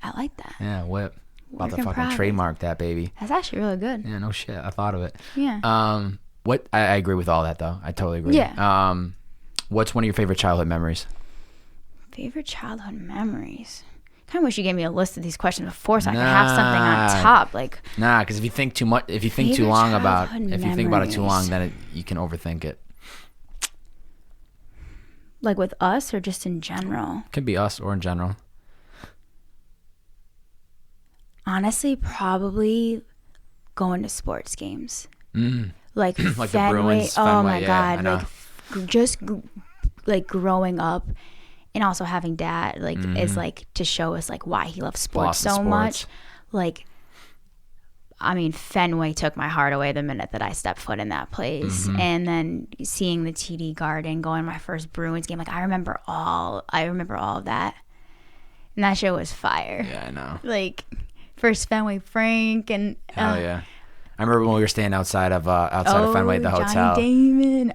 I like that. Yeah, whip. About to fucking trademark that, baby. That's actually really good. Yeah, no shit. I thought of it. Yeah. I agree with all that, though. I totally agree. Yeah. What's one of your favorite childhood memories? Favorite childhood memories? Kind of wish you gave me a list of these questions before so I could have something on top. Like, because if you think too much, if you think too long about, if you think about it too long, then you can overthink it. Like with us or just in general? It could be us or in general. Honestly, probably going to sports games. Like like Fenway. The Bruins, oh Fenway, my God. Yeah, like just like growing up and also having dad is like to show us like why he loves sports so much. Like, I mean, Fenway took my heart away the minute that I stepped foot in that place. And then seeing the TD Garden, going to my first Bruins game, like I remember all of that. And that show was fire. Yeah, I know. Like first Fenway Frank and hell yeah. I remember when we were staying outside of Fenway at the hotel. Johnny Damon.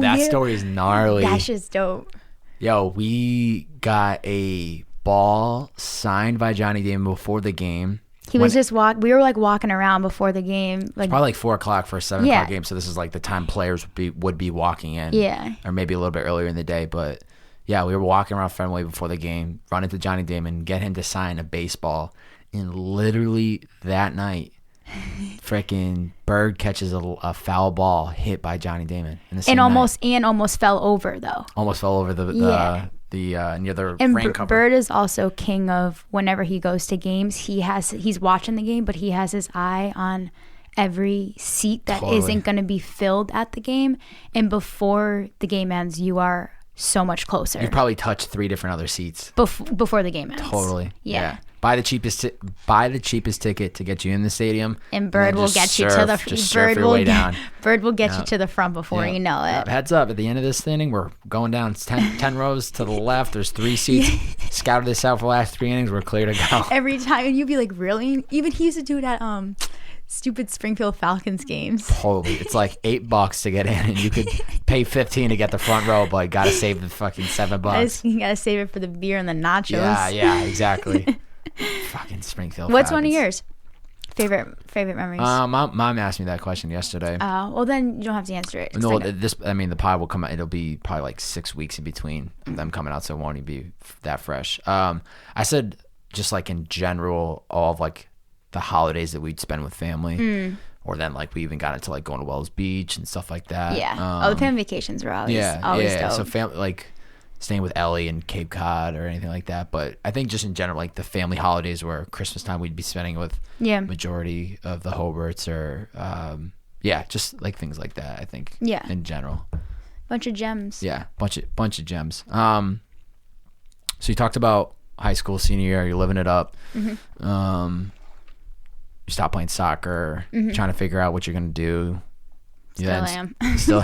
That story is gnarly. That's just dope. Yo, we got a ball signed by Johnny Damon before the game. We were like walking around before the game. Like, it's probably like 4 o'clock for a 7 o'clock game. So this is like the time players would be walking in. Yeah. Or maybe a little bit earlier in the day. But yeah, we were walking around Fenway before the game, run into Johnny Damon, get him to sign a baseball. And literally that night, freaking Bird catches a foul ball hit by Johnny Damon. And almost fell over though. Almost fell over the near the rain cover. Bird is also king of whenever he goes to games, he's watching the game, but he has his eye on every seat that isn't going to be filled at the game. And before the game ends, you are so much closer. You've probably touched 3 different other seats before the game ends. Totally. Yeah. Buy the cheapest ticket to get you in the stadium. And Bird will get you to the Bird will get you to the front before you know it. Heads up, at the end of this inning, we're going down 10 rows to the left. There's 3 seats. Scouted this out for the last 3 innings. We're clear to go. Every time, and you'd be like, really? Even he used to do it at stupid Springfield Falcons games. Totally. It's like $8 to get in, and you could pay $15 to get the front row, but gotta save the fucking $7. You gotta save it for the beer and the nachos. Yeah, exactly. Fucking Springfield What's Falcons. One of yours? Favorite memories? My mom asked me that question yesterday. Well, then you don't have to answer it. No, the pod will come out. It'll be probably like 6 weeks in between of them coming out, so it won't even be that fresh. I said just like in general, all of like the holidays that we'd spend with family, or then like we even got into like going to Wells Beach and stuff like that. Yeah. The family vacations were always dope. So family, like staying with Ellie in Cape Cod or anything like that. But I think just in general, like the family holidays were Christmas time, we'd be spending with majority of the Hoberts or just like things like that. I think in general, bunch of gems. Yeah, bunch of gems. So you talked about high school, senior year, you're living it up. You stop playing soccer, trying to figure out what you're gonna do. Still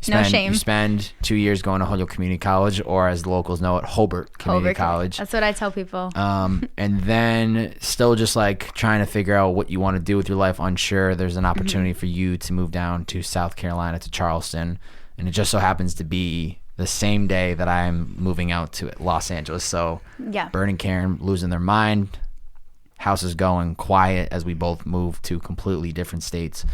No shame. You spend 2 years going to Holyoke Community College, or as the locals know it, Hobert Community College. That's what I tell people. And then still just like trying to figure out what you want to do with your life, unsure. There's an opportunity for you to move down to South Carolina, to Charleston. And it just so happens to be the same day that I'm moving out to Los Angeles. So Bert and Karen losing their mind. House is going quiet as we both move to completely different states.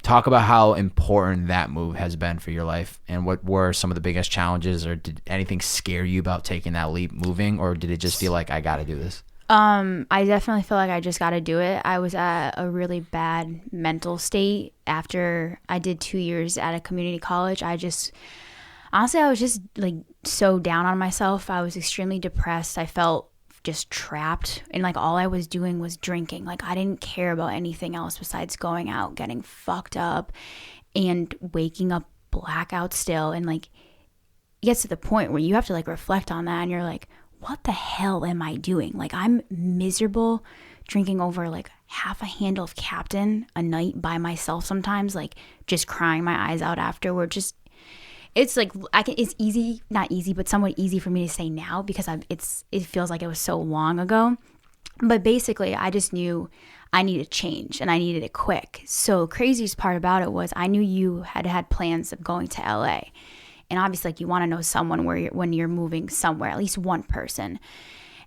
Talk about how important that move has been for your life, and what were some of the biggest challenges, or did anything scare you about taking that leap moving, or did it just feel like I got to do this? I definitely feel like I just got to do it. I was at a really bad mental state after I did 2 years at a community college. I was just like so down on myself. I was extremely depressed. I felt just trapped, and like all I was doing was drinking. Like I didn't care about anything else besides going out, getting fucked up, and waking up blackout still. And like it gets to the point where you have to like reflect on that, and you're like, what the hell am I doing? Like I'm miserable, drinking over like half a handle of Captain a night by myself sometimes, like just crying my eyes out afterward. Just it's like it's easy, not easy, but somewhat easy for me to say now because it feels like it was so long ago. But basically, I just knew I needed change, and I needed it quick. So craziest part about it was I knew you had plans of going to LA, and obviously, like you want to know someone when you're moving somewhere, at least one person.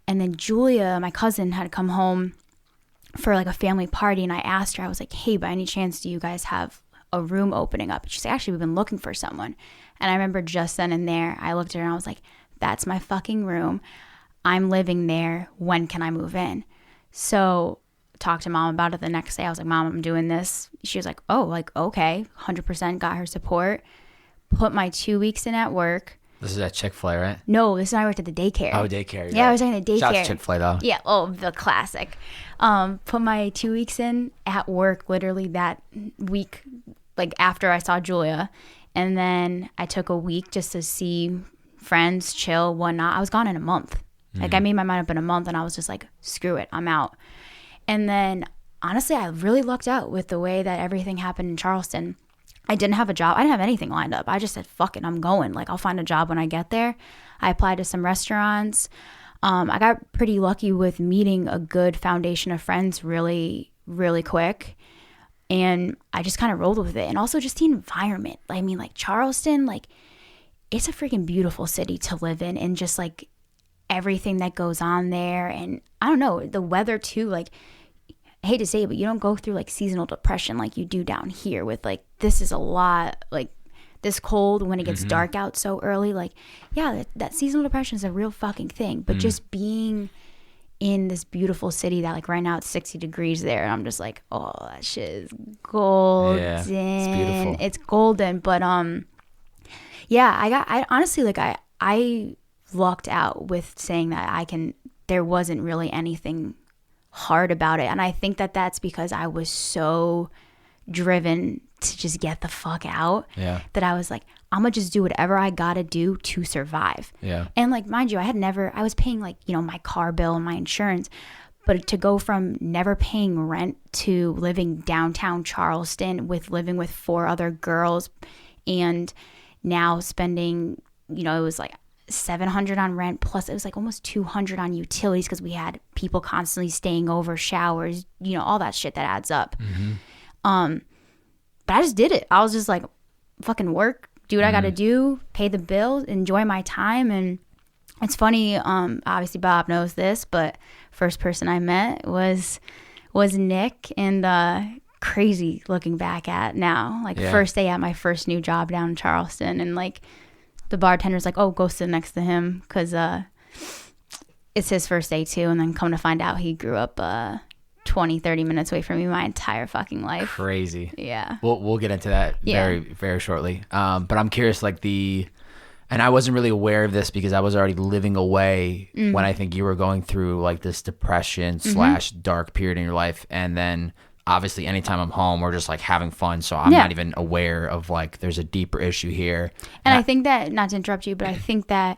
And then Julia, my cousin, had come home for like a family party, and I asked her, I was like, "Hey, by any chance, do you guys have a room opening up?" And she's like, "Actually, we've been looking for someone." And I remember just then and there, I looked at her and I was like, that's my fucking room. I'm living there. When can I move in? So talked to mom about it the next day. I was like, Mom, I'm doing this. She was like, oh, like, okay. 100% got her support. Put my 2 weeks in at work. This is at Chick-fil-A, right? No, this is when I worked at the daycare. Oh, daycare. Yeah, I was working at the daycare. Shout out to Chick-fil-A, though. Yeah, the classic. Put my 2 weeks in at work literally that week, like after I saw Julia. And then I took a week just to see friends, chill, whatnot. I was gone in a month. Like I made my mind up in a month, and I was just like, screw it, I'm out. And then honestly, I really lucked out with the way that everything happened in Charleston. I didn't have a job. I didn't have anything lined up. I just said, fuck it, I'm going. Like I'll find a job when I get there. I applied to some restaurants. I got pretty lucky with meeting a good foundation of friends really, really quick. And I just kind of rolled with it. And also just the environment. I mean, like Charleston, like it's a freaking beautiful city to live in, and just like everything that goes on there. And I don't know, the weather too, like I hate to say it, but you don't go through like seasonal depression like you do down here with like, this is a lot, like this cold when it gets dark out so early. Like, yeah, that seasonal depression is a real fucking thing. But just being in this beautiful city that like right now it's 60 degrees there, and I'm just like, oh, that shit is golden. Yeah, it's beautiful. It's golden. But yeah, I honestly, like I lucked out with saying that there wasn't really anything hard about it. And I think that that's because I was so driven to just get the fuck out that I was like, I'm gonna just do whatever I gotta do to survive. And like, mind you, I was paying like, you know, my car bill and my insurance, but to go from never paying rent to living downtown Charleston living with 4 other girls, and now spending, you know, it was like $700 on rent, plus it was like almost $200 on utilities because we had people constantly staying over, showers, you know, all that shit that adds up. But I just did it. I was just like, fucking work, do what I got to do, pay the bills, enjoy my time. And it's funny, obviously Bob knows this, but first person I met was Nick, and crazy looking back at now, like first day at my first new job down in Charleston, and like the bartender's like, oh, go sit next to him because it's his first day too. And then come to find out he grew up 20-30 minutes away from me my entire fucking life. Crazy. Yeah, we'll get into that very, very shortly, but I'm curious, like and I wasn't really aware of this because I was already living away when I think you were going through like this depression / dark period in your life. And then obviously anytime I'm home, we're just like having fun. So I'm not even aware of like, there's a deeper issue here. And I think that, not to interrupt you, but I think that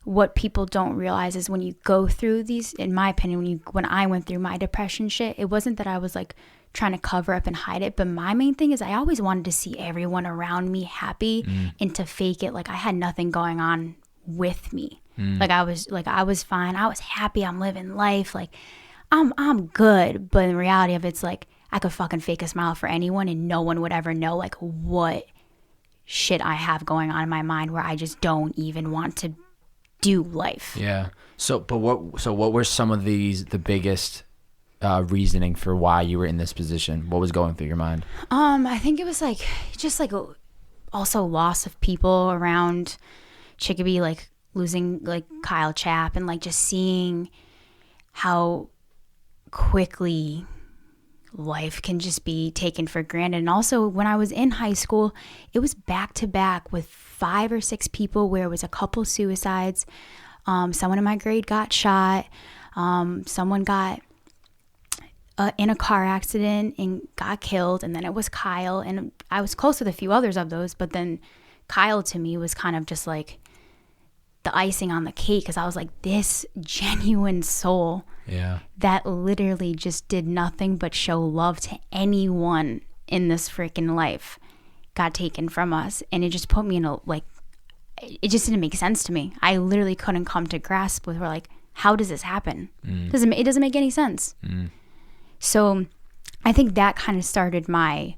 what people don't realize is when you go through these, in my opinion, when I went through my depression shit, it wasn't that I was like trying to cover up and hide it, but my main thing is I always wanted to see everyone around me happy and to fake it like I had nothing going on with me. Like I was fine, I was happy, I'm living life, like I'm good. But in reality of it's like I could fucking fake a smile for anyone and no one would ever know like what shit I have going on in my mind where I just don't even want to do life. Yeah. So what were some of the biggest reasoning for why you were in this position? What was going through your mind? I think it was like just like also loss of people around Chicopee, like losing like Kyle Chapp, and like just seeing how quickly life can just be taken for granted. And also when I was in high school, it was back to back with 5 or 6 people where it was a couple suicides. Someone in my grade got shot. Someone got in a car accident and got killed, and then it was Kyle, and I was close with a few others of those, but then Kyle to me was kind of just like the icing on the cake, because I was like, this genuine soul that literally just did nothing but show love to anyone in this freaking life got taken from us. And it just put me in a, like, it just didn't make sense to me. I literally couldn't come to grasp with, like, how does this happen? It doesn't make any sense. So I think that kind of started my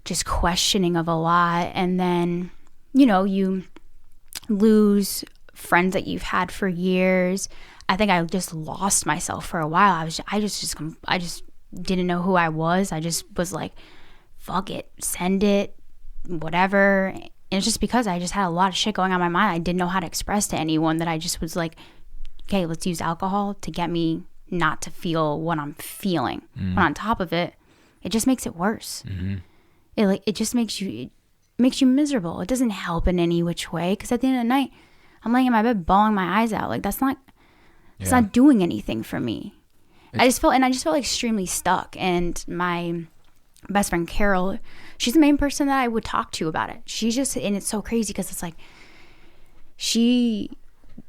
just questioning of a lot. And then, you know, you lose friends that you've had for years. I think I just lost myself for a while. I just didn't know who I was. I just was like, fuck it, send it, whatever. And it's just because I just had a lot of shit going on in my mind. I didn't know how to express to anyone, that I just was like, okay, let's use alcohol to get me not to feel what I'm feeling. But on top of it, it just makes it worse. It just makes you miserable. It doesn't help in any which way, because at the end of the night, I'm laying in my bed bawling my eyes out. Like, that's not doing anything for me. I just felt extremely stuck. And my best friend Carol, she's the main person that I would talk to about it. She's just, and it's so crazy because it's like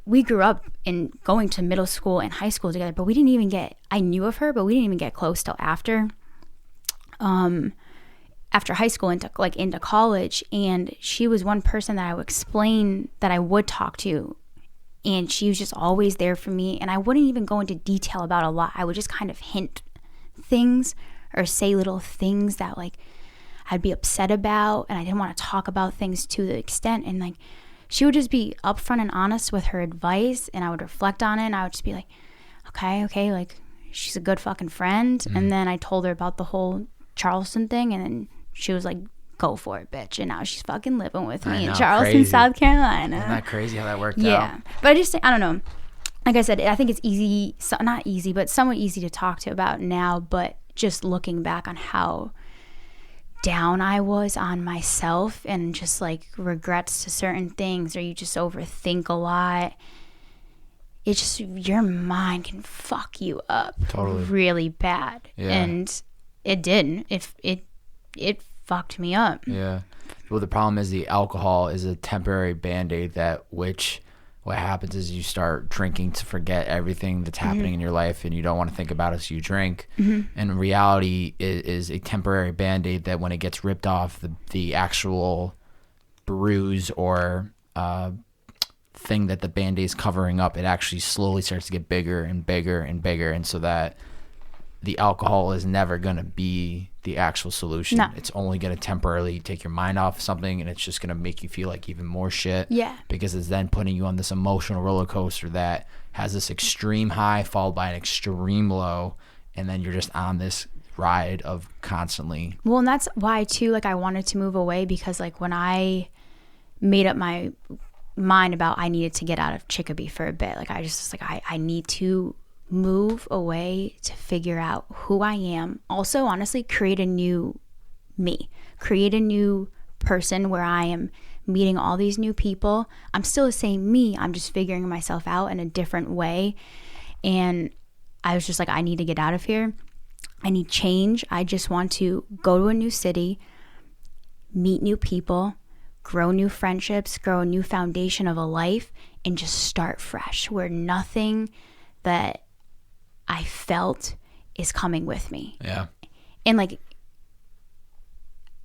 we grew up in going to middle school and high school together, but I knew of her, but we didn't even get close till after high school into college. And she was one person that I would explain, that I would talk to, and she was just always there for me. And I wouldn't even go into detail about a lot. I would just kind of hint things or say little things that like I'd be upset about, and I didn't want to talk about things to the extent. And like, she would just be upfront and honest with her advice, and I would reflect on it, and I would just be like, okay, like, she's a good fucking friend. And then I told her about the whole Charleston thing, and then she was like, go for it, bitch. And now she's fucking living with me in Charleston, crazy. South Carolina. Isn't that crazy how that worked out? Yeah. But I don't know. Like I said, I think it's easy, not easy, but somewhat easy to talk to about now. But just looking back on how down I was on myself, and just like regrets to certain things, or you just overthink a lot. It's just, your mind can fuck you up really bad. Yeah. And it didn't. It fucked me up. Yeah. Well, the problem is the alcohol is a temporary Band-Aid what happens is you start drinking to forget everything that's happening in your life, and you don't want to think about it, so you drink. And reality is a temporary Band-Aid that when it gets ripped off, the actual bruise or thing that the Band-Aid's covering up, it actually slowly starts to get bigger and bigger and bigger, and so that the alcohol is never going to be the actual solution. No. It's only going to temporarily take your mind off something, and it's just going to make you feel like even more shit. Yeah. Because it's then putting you on this emotional roller coaster that has this extreme high followed by an extreme low, and then you're just on this ride of constantly. Well, and that's why too, like, I wanted to move away, because like when I made up my mind about I needed to get out of Chicopee for a bit, like I just was like, I need to move away to figure out who I am. Also, honestly, create a new me, create a new person where I am meeting all these new people. I'm still the same me. I'm just figuring myself out in a different way. And I was just like, I need to get out of here. I need change. I just want to go to a new city, meet new people, grow new friendships, grow a new foundation of a life, and just start fresh where nothing that I felt is coming with me. Yeah. And like,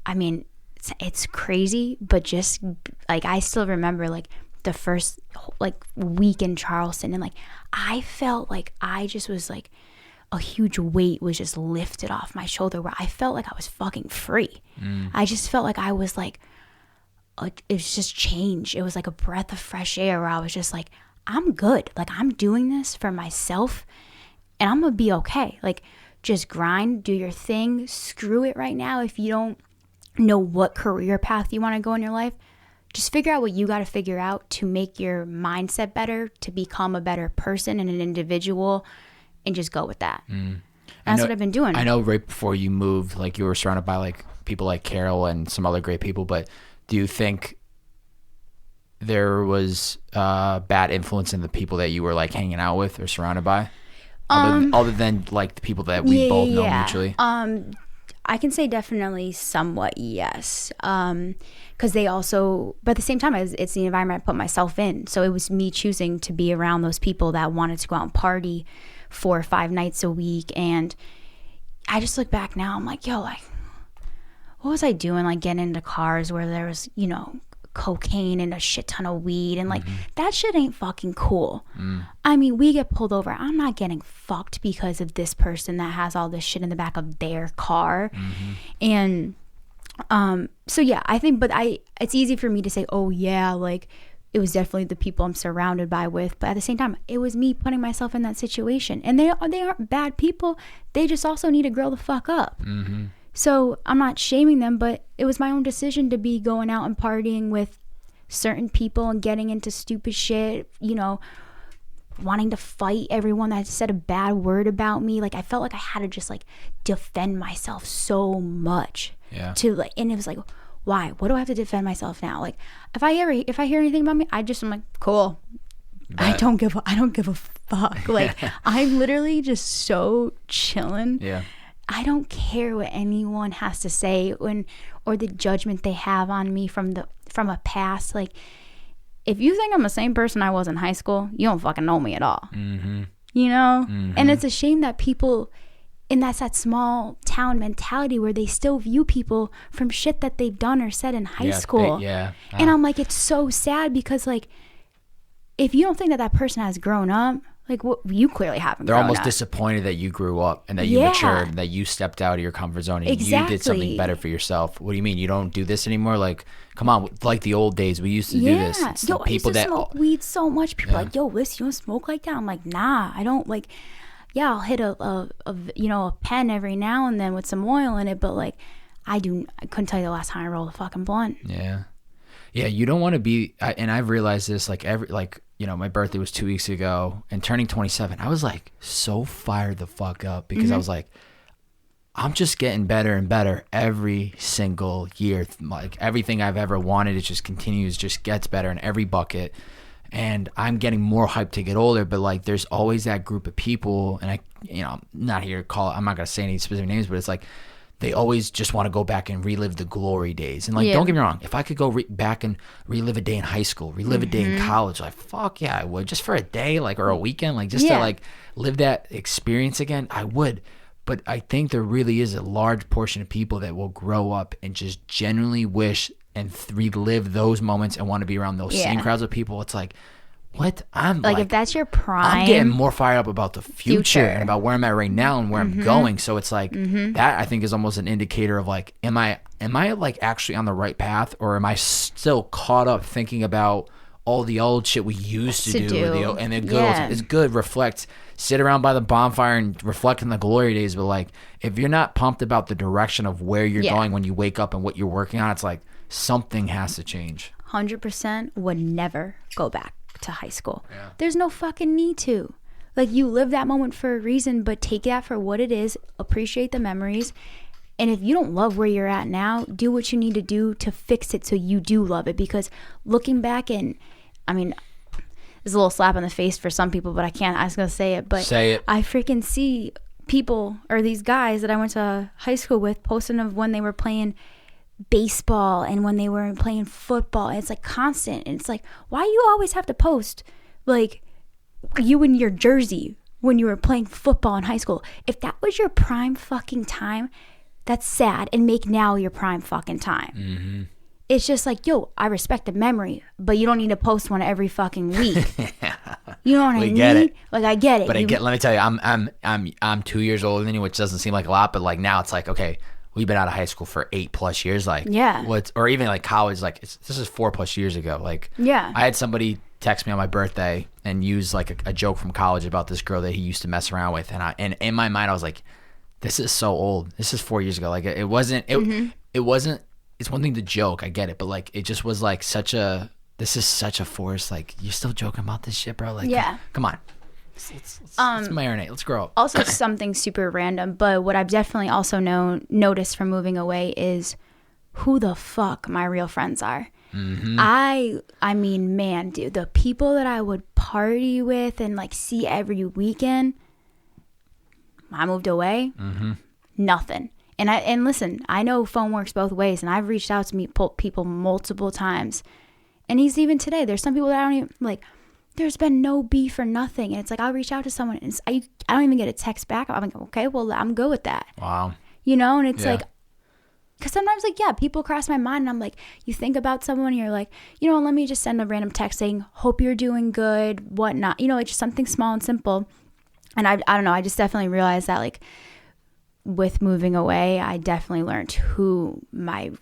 I mean, it's crazy, but just like, I still remember like the first like week in Charleston, and like I felt like I just was like, a huge weight was just lifted off my shoulder, where I felt like I was fucking free. I just felt like I was like, it was just change. It was like a breath of fresh air, where I was just like, I'm good. Like, I'm doing this for myself, and I'm gonna be okay. Like, just grind, do your thing, screw it right now. If you don't know what career path you want to go in your life, just figure out what you got to figure out to make your mindset better, to become a better person and an individual, and just go with that. That's what I've been doing. I know right before you moved, like, you were surrounded by like people like Carol and some other great people, but do you think there was bad influence in the people that you were like hanging out with or surrounded by, other than like the people that we both know mutually? I can say definitely somewhat yes, because they also, but at the same time, it's the environment I put myself in. So it was me choosing to be around those people that wanted to go out and party 4 or 5 nights a week. And I just look back now, I'm like, yo, like, what was I doing? Like, getting into cars where there was, you know, cocaine and a shit ton of weed, and like, that shit ain't fucking cool. I mean, we get pulled over. I'm not getting fucked because of this person that has all this shit in the back of their car. And so yeah, I think, but it's easy for me to say, oh yeah, like, it was definitely the people I'm surrounded by with, but at the same time, it was me putting myself in that situation. And they aren't bad people. They just also need to grow the fuck up. So I'm not shaming them, but it was my own decision to be going out and partying with certain people and getting into stupid shit, you know, wanting to fight everyone that said a bad word about me. Like, I felt like I had to just like defend myself so much. Yeah. To like, and it was like, why? What do I have to defend myself now? Like, if I hear anything about me, I'm like, cool. I don't give a fuck. Like, I'm literally just so chilling. Yeah. I don't care what anyone has to say or the judgment they have on me from a past. Like, if you think I'm the same person I was in high school, you don't fucking know me at all. You know? And it's a shame that people, and that's that small town mentality where they still view people from shit that they've done or said in high school. And I'm like, it's so sad, because like, if you don't think that person has grown up, like, what, you clearly haven't. They're almost disappointed that you grew up and that you matured and that you stepped out of your comfort zone and you did something better for yourself. What do you mean? You don't do this anymore? Like, come on, like the old days, we used to do this. It's yo, the people I used to smoke weed so much. People are like, yo, Liz, you don't smoke like that? I'm like, nah, I don't. Like, yeah, I'll hit a pen every now and then with some oil in it, but like, I couldn't tell you the last time I rolled a fucking blunt. Yeah, you don't want to be, and I've realized this, like, you know, my birthday was 2 weeks ago, and turning 27, I was like so fired the fuck up, because I was like, I'm just getting better and better every single year. Like, everything I've ever wanted, it just continues, just gets better in every bucket. And I'm getting more hyped to get older, but like, there's always that group of people, and I'm not here to I'm not going to say any specific names, but it's like, they always just want to go back and relive the glory days. And like, don't get me wrong, if I could go back and relive a day in high school, relive a day in college, like, fuck yeah, I would. Just for a day, like, or a weekend, like, just to like live that experience again, I would. But I think there really is a large portion of people that will grow up and just genuinely wish and relive those moments and want to be around those same crowds of people. It's like, what? I'm like if that's your prime, I'm getting more fired up about the future and about where I'm at right now and where I'm going. So it's like that I think is almost an indicator of like, am I like actually on the right path, or am I still caught up thinking about all the old shit we used to do. And it goes, it's good, reflect, sit around by the bonfire and reflect on the glory days. But like, if you're not pumped about the direction of where you're going when you wake up and what you're working on, it's like something has to change. 100% would never go back to high school. There's no fucking need to. Like, you live that moment for a reason, but take that for what it is, appreciate the memories. And if you don't love where you're at now, do what you need to do to fix it so you do love it. Because looking back, and I mean, there's a little slap in the face for some people, but I was going to say it. But say it. I freaking see people, or these guys that I went to high school with, posting of when they were playing baseball and when they were playing football. And it's like constant. And it's like, why you always have to post like you in your jersey when you were playing football in high school? If that was your prime fucking time, that's sad, and make now your prime fucking time. Mm-hmm. It's just like, yo, I respect the memory, but you don't need to post one every fucking week. You know what I mean? Get it. Like, I get it. But let me tell you, I'm 2 years older than you, which doesn't seem like a lot, but like now it's like, okay, we've been out of high school for 8+ years. Like, or even like college, like this is 4+ years ago. Like, I had somebody text me on my birthday and use like a joke from college about this girl that he used to mess around with, and in my mind I was like, this is so old. This is 4 years ago. Like, it wasn't. It wasn't. It's one thing to joke, I get it, but like it just was like this is such a force. Like, you're still joking about this shit, bro. Like, come on. Let's marinate. Let's grow up. Also, something super random, but what I've definitely also noticed from moving away is who the fuck my real friends are. Mm-hmm. I mean, man, dude, the people that I would party with and like see every weekend, I moved away, nothing. And listen, I know phone works both ways, and I've reached out to meet people multiple times. And even today, there's some people that I don't even, like, there's been no beef or nothing. And it's like, I'll reach out to someone, and I don't even get a text back. I'm like, okay, well, I'm good with that. Wow. You know, and it's like, because sometimes, like, people cross my mind, and I'm like, you think about someone, and you're like, you know, let me just send a random text saying, hope you're doing good, whatnot. You know, it's just something small and simple. And I don't know, I just definitely realized that, like, with moving away, I definitely learned who my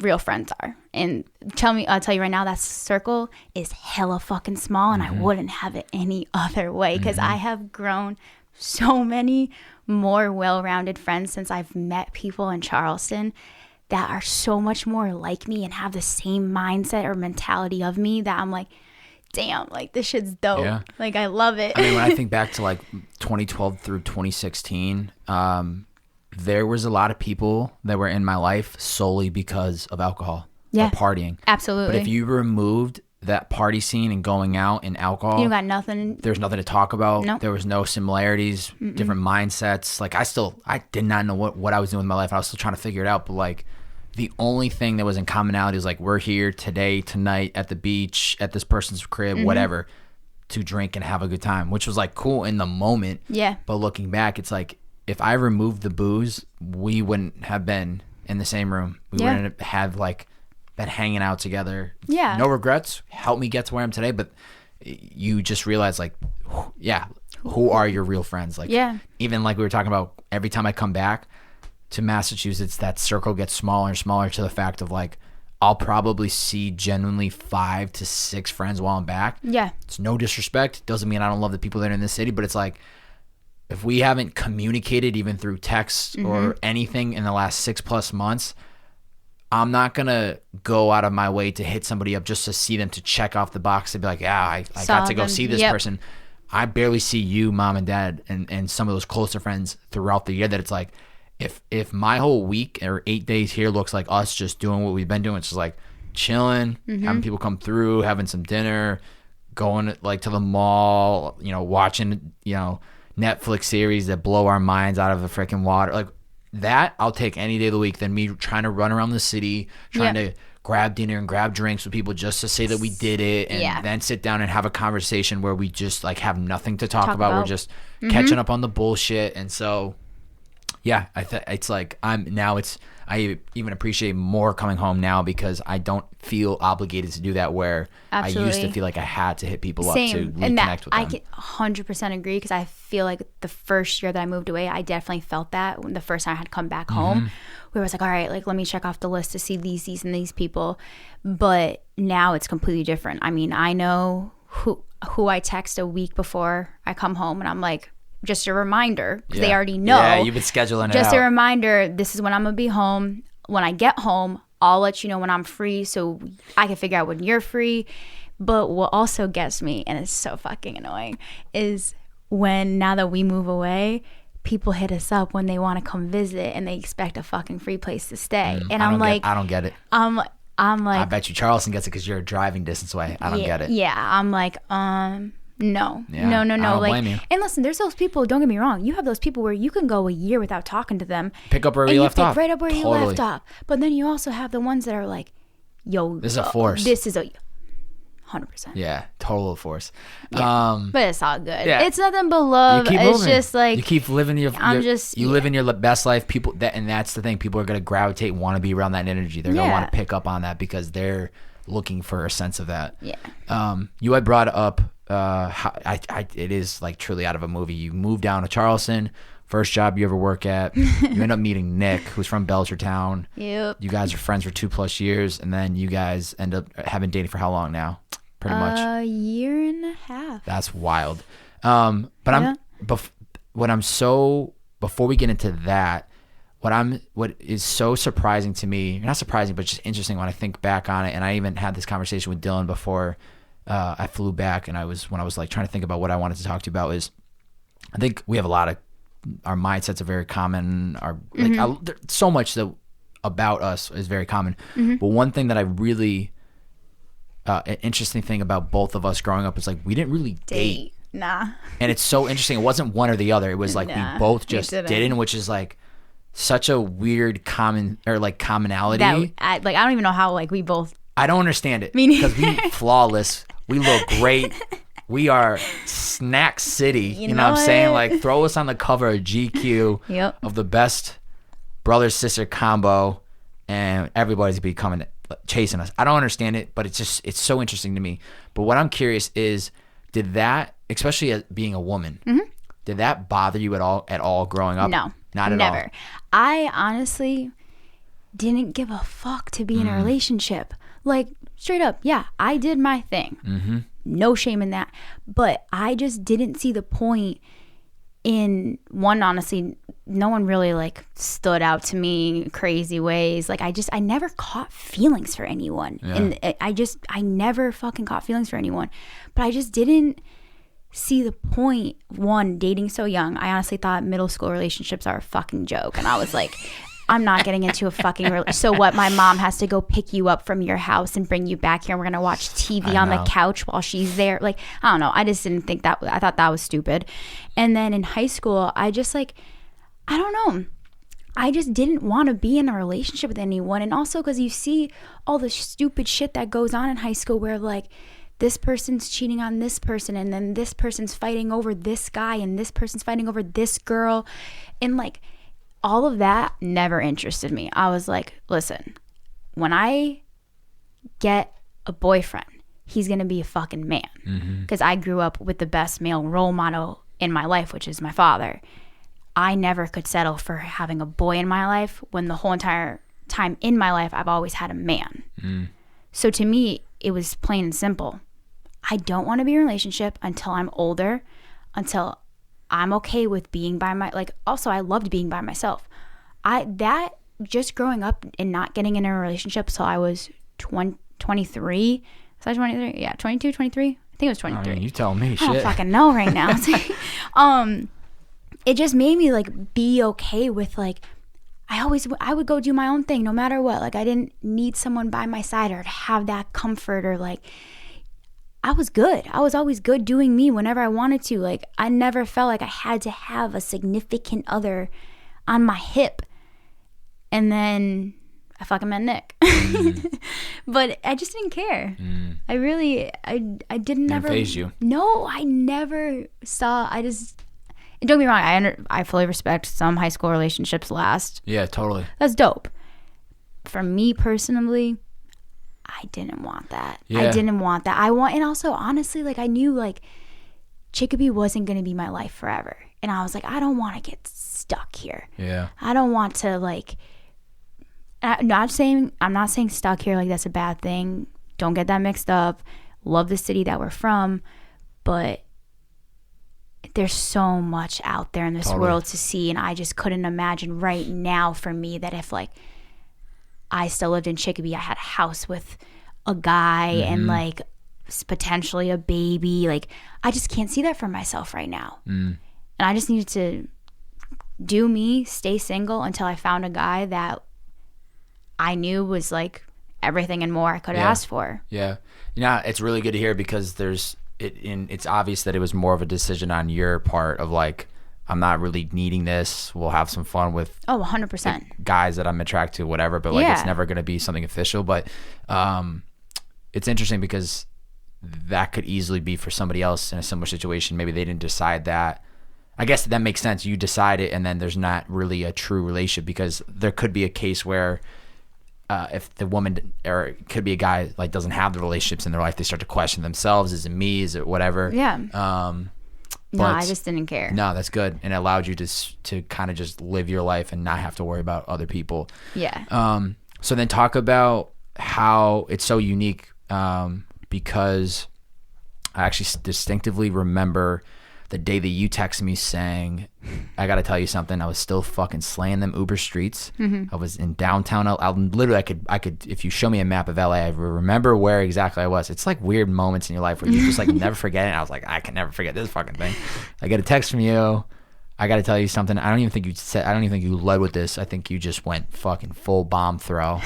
real friends are. And I'll tell you right now, that circle is hella fucking small, and I wouldn't have it any other way, because I have grown so many more well-rounded friends since I've met people in Charleston that are so much more like me and have the same mindset or mentality of me, that I'm like, damn, like, this shit's dope. Yeah. Like, I love it. I mean, when I think back to like 2012 through 2016, there was a lot of people that were in my life solely because of alcohol or partying. Absolutely. But if you removed that party scene and going out and alcohol, you got nothing. There's nothing to talk about. Nope. There was no similarities, different mindsets. Like, I did not know what I was doing with my life. I was still trying to figure it out. But like, the only thing that was in commonality was like, we're here today, tonight, at the beach, at this person's crib, whatever, to drink and have a good time, which was like cool in the moment. Yeah. But looking back, it's like, if I removed the booze, we wouldn't have been in the same room. We wouldn't have like been hanging out together. Yeah. No regrets. Helped me get to where I'm today. But you just realize, like, who are your real friends? Like, even like we were talking about, every time I come back to Massachusetts, that circle gets smaller and smaller, to the fact of like, I'll probably see genuinely 5 to 6 friends while I'm back. Yeah. It's no disrespect. Doesn't mean I don't love the people that are in this city, but it's like, if we haven't communicated even through text or anything in the last 6+ months, I'm not going to go out of my way to hit somebody up just to see them, to check off the box, to be like, I got to go see this person. I barely see you, mom and dad, and some of those closer friends throughout the year, that it's like, if my whole week or 8 days here looks like us just doing what we've been doing, it's just like chilling, having people come through, having some dinner, going like to the mall, you know, watching, you know, Netflix series that blow our minds out of the freaking water, like that, I'll take any day of the week than me trying to run around the city, trying to grab dinner and grab drinks with people just to say that we did it, and then sit down and have a conversation where we just like have nothing to talk about. We're just catching up on the bullshit. And so Yeah, it's like I even appreciate more coming home now because I don't feel obligated to do that where Absolutely. I used to feel like I had to hit people Same. up to reconnect and that, with them. I can 100% agree because I feel like the first year that I moved away, I definitely felt that when the first time I had come back home, where I was like, all right, like let me check off the list to see these, and these people. But now it's completely different. I mean, I know who I text a week before I come home, and I'm like, just a reminder, because they already know. Yeah, you've been scheduling it Just out. a reminder, this is when I'm going to be home. When I get home, I'll let you know when I'm free so I can figure out when you're free. But what also gets me, and it's so fucking annoying, is when now that we move away, people hit us up when they want to come visit and they expect a fucking free place to stay. And I'm like, I don't get it. I'm like, I bet you Charleston gets it because you're a driving distance away. I don't get it. Yeah, I'm like, no. Yeah, No. I don't blame you. And listen, there's those people, don't get me wrong, you have those people where you can go a year without talking to them. Pick up where you left off. Right up where you left off. But then you also have the ones that are like, yo, this is a force. This is a 100%. Yeah, total force. Yeah. But it's all good. Yeah. It's nothing but love. You keep it's moving. just like you keep living you yeah. live in your best life. People and that's the thing. People are gonna gravitate, want to be around that energy. They're gonna want to pick up on that because they're looking for a sense of that. Yeah. You had brought up how it is like truly out of a movie. You moved down to Charleston. First job you ever work at. You end up meeting Nick, who's from Belchertown. Yep. You guys are friends for 2+ years, and then you guys end up having dated for how long now? Pretty much a year and a half. That's wild. But before we get into that, what is so surprising to me, not surprising, but just interesting when I think back on it, and I even had this conversation with Dylan before I flew back, and when I was like trying to think about what I wanted to talk to you about is, I think we have a lot of, our mindsets are very common. So much that about us is very common. But one thing that I really, an interesting thing about both of us growing up is like we didn't really date. Nah. And it's so interesting. It wasn't one or the other. It was like we both just didn't, which is like such a weird commonality. I don't even know how we both. I don't understand it because we flawless. We look great. We are Snack City. You know what I'm saying? Like throw us on the cover of GQ of the best brother sister combo, and everybody's becoming chasing us. I don't understand it, but it's so interesting to me. But what I'm curious is, did that, especially as being a woman, did that bother you at all growing up? No, not at never. all. I honestly didn't give a fuck to be in a relationship. Like straight up, yeah, I did my thing. No shame in that. But I just didn't see the point in one. Honestly, no one really stood out to me in crazy ways. I never caught feelings for anyone. And I never fucking caught feelings for anyone. But I just didn't see the point. One, dating so young. I honestly thought middle school relationships are a fucking joke. And I was like, I'm not getting into a fucking so what, my mom has to go pick you up from your house and bring you back here and we're going to watch TV on the couch while she's there. I don't know. I just didn't think that. I thought that was stupid. And then in high school, I just I don't know. I just didn't want to be in a relationship with anyone. And also because you see all the stupid shit that goes on in high school where this person's cheating on this person and then this person's fighting over this guy and this person's fighting over this girl. And all of that never interested me. I was like, listen, when I get a boyfriend, he's going to be a fucking man. Because I grew up with the best male role model in my life, which is my father. I never could settle for having a boy in my life when the whole entire time in my life, I've always had a man. So to me, it was plain and simple. I don't want to be in a relationship until I'm older, until I'm okay with being by also I loved being by myself. That just growing up and not getting in a relationship till I was 23. Was I 23? Yeah, 22, 23. I think it was 23. I mean, you tell me. I don't fucking know right now. It just made me be okay with I would go do my own thing no matter what. I didn't need someone by my side or to have that comfort or I was good. I was always good doing me whenever I wanted to. I never felt like I had to have a significant other on my hip. And then I fucking met Nick. But I just didn't care. I really, I didn't Didn't faze you. No, I never saw, And don't get me wrong, I fully respect some high school relationships last. Yeah, totally. That's dope. For me personally, I didn't want that. Yeah. I didn't want that. And also, honestly, like, I knew, like, Chicopee wasn't going to be my life forever. And I was like, I don't want to get stuck here. Yeah. I don't want to, like, I'm not saying stuck here, like, that's a bad thing. Don't get that mixed up. Love the city that we're from. But there's so much out there in this world to see. And I just couldn't imagine right now for me that if, like, I still lived in Chicopee, I had a house with a guy and, like, potentially a baby. Like, I just can't see that for myself right now. And I just needed to do me, stay single until I found a guy that I knew was, like, everything and more I could have asked for. Yeah. You know, it's really good to hear because it's obvious that it was more of a decision on your part of, like, I'm not really needing this. We'll have some fun with 100% guys that I'm attracted to, whatever. But, like, it's never going to be something official. But it's interesting because that could easily be for somebody else in a similar situation. Maybe they didn't decide that. I guess that makes sense. You decide it, and then there's not really a true relationship because there could be a case where if the woman or it could be a guy like doesn't have the relationships in their life, they start to question themselves. Is it me? Is it whatever? Yeah. No, I just didn't care. No, that's good. And it allowed you to kind of just live your life and not have to worry about other people. Yeah. So then talk about how it's so unique because I actually distinctively remember the day that you texted me saying, I got to tell you something. I was still fucking slaying them Uber streets. I was in downtown. I could, if you show me a map of LA, I remember where exactly I was. It's like weird moments in your life where you just like never forget it. And I was like, I can never forget this fucking thing. I get a text from you. I got to tell you something. I don't even think you led with this. I think you just went fucking full bomb throw.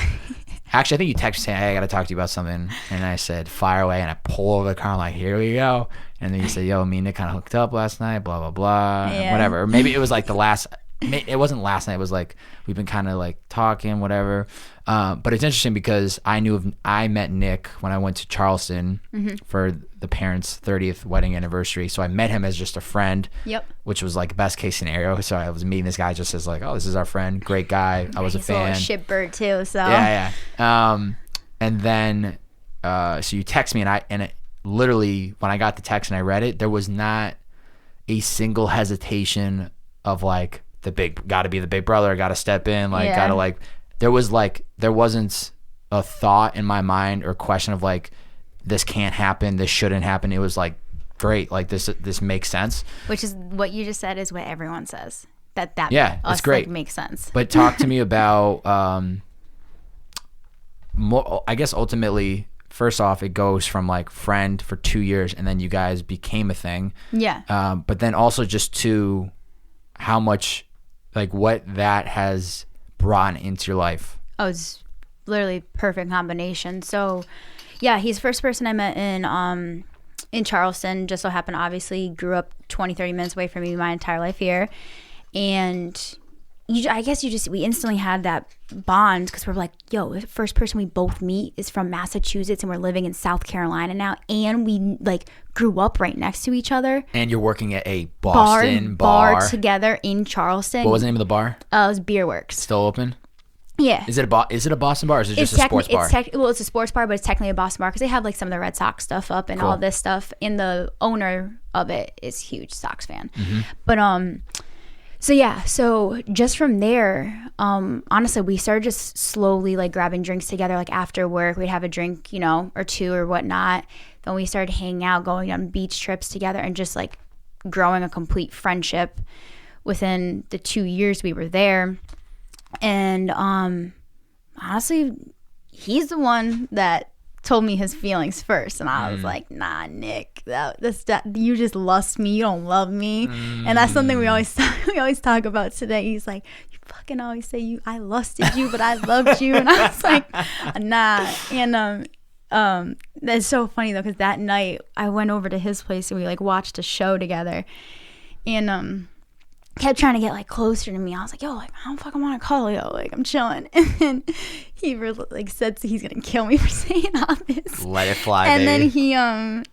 Actually, I think you texted saying, hey, I got to talk to you about something. And I said, fire away. And I pull over the car. I'm like, here we go. And then you said, yo, me and Nick kind of hooked up last night, blah, blah, blah, whatever. Or maybe it was like it wasn't last night. It was like we've been kind of like talking, whatever. But it's interesting because I met Nick when I went to Charleston for the parents' 30th wedding anniversary. So I met him as just a friend, which was like best case scenario. So I was meeting this guy just as like, oh, this is our friend, great guy. I was a fan. He's a shitbird too. So yeah. And then so you text me and it literally when I got the text and I read it, there was not a single hesitation of like got to be the big brother, got to step in, like got to like. There wasn't a thought in my mind or question of like, this can't happen, this shouldn't happen. It was like, great, like this makes sense. Which is what you just said is what everyone says. That it's great. Like, makes sense. But talk to me about more. I guess ultimately, first off, it goes from like friend for 2 years, and then you guys became a thing. Yeah. But then also just to how much, like what that has brought into your life. Oh, it's literally perfect combination. So yeah, he's the first person I met in Charleston. Just so happened, obviously grew up 20-30 minutes away from me my entire life here. And we instantly had that bond because we're like, yo, the first person we both meet is from Massachusetts and we're living in South Carolina now, and we like grew up right next to each other. And you're working at a Boston bar together in Charleston. What was the name of the bar? It was Beer Works. Still open? Yeah. Is it a Boston bar or is it just a sports bar? It's a sports bar, but it's technically a Boston bar because they have like some of the Red Sox stuff up and all this stuff. And the owner of it is a huge Sox fan. But so just from there, honestly, we started just slowly like grabbing drinks together. Like after work, we'd have a drink, or two or whatnot. Then we started hanging out, going on beach trips together, and just like growing a complete friendship within the 2 years we were there. And honestly, he's the one that told me his feelings first, and I was like, nah, Nick, that you just lust me, you don't love me. And that's something we always talk about today. He's like, you fucking always say I lusted you, but I loved you. And I was like, nah. And that's so funny though, because that night I went over to his place and we like watched a show together, and kept trying to get like closer to me. I was like, yo, like I don't fucking want to cuddle, yo, like I'm chilling. And then he really like said he's gonna kill me for saying all this. Let it fly, and baby. then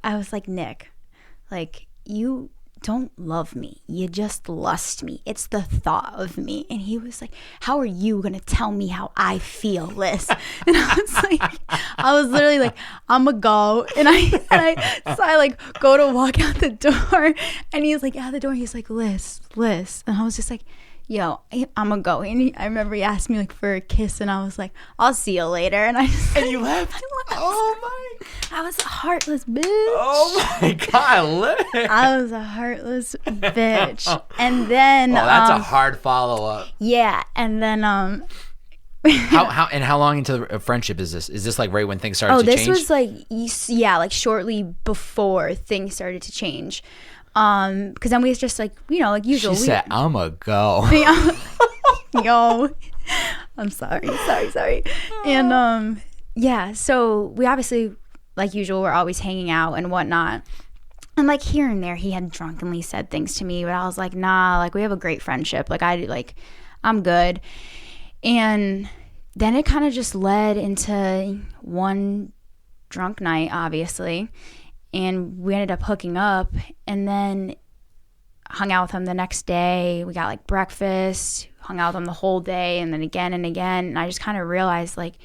I was like, Nick, like you don't love me. You just lust me. It's the thought of me. And he was like, how are you going to tell me how I feel, Liz? And I was literally like, I'm going to go. So I like go to walk out the door, and he's like out the door. He's like, Liz. And I was just like, yo, I'm gonna go. And I remember he asked me like for a kiss, and I was like, I'll see you later. And you left? Oh my! I was a heartless bitch. Oh my God, I was a heartless bitch. And then that's a hard follow up. Yeah, and then how long into the friendship is this? Is this like right when things started to change? Oh, this was like shortly before things started to change. Because then we was just like, like usual. She said, "I'ma go." Yo, I'm sorry. And yeah, so we obviously, like usual, we're always hanging out and whatnot. And like here and there, he had drunkenly said things to me, but I was like, nah, like we have a great friendship. Like I'm good. And then it kind of just led into one drunk night, obviously. And we ended up hooking up, and then hung out with him the next day. We got like breakfast, hung out with him the whole day, and then again and again. And I just kind of realized, like,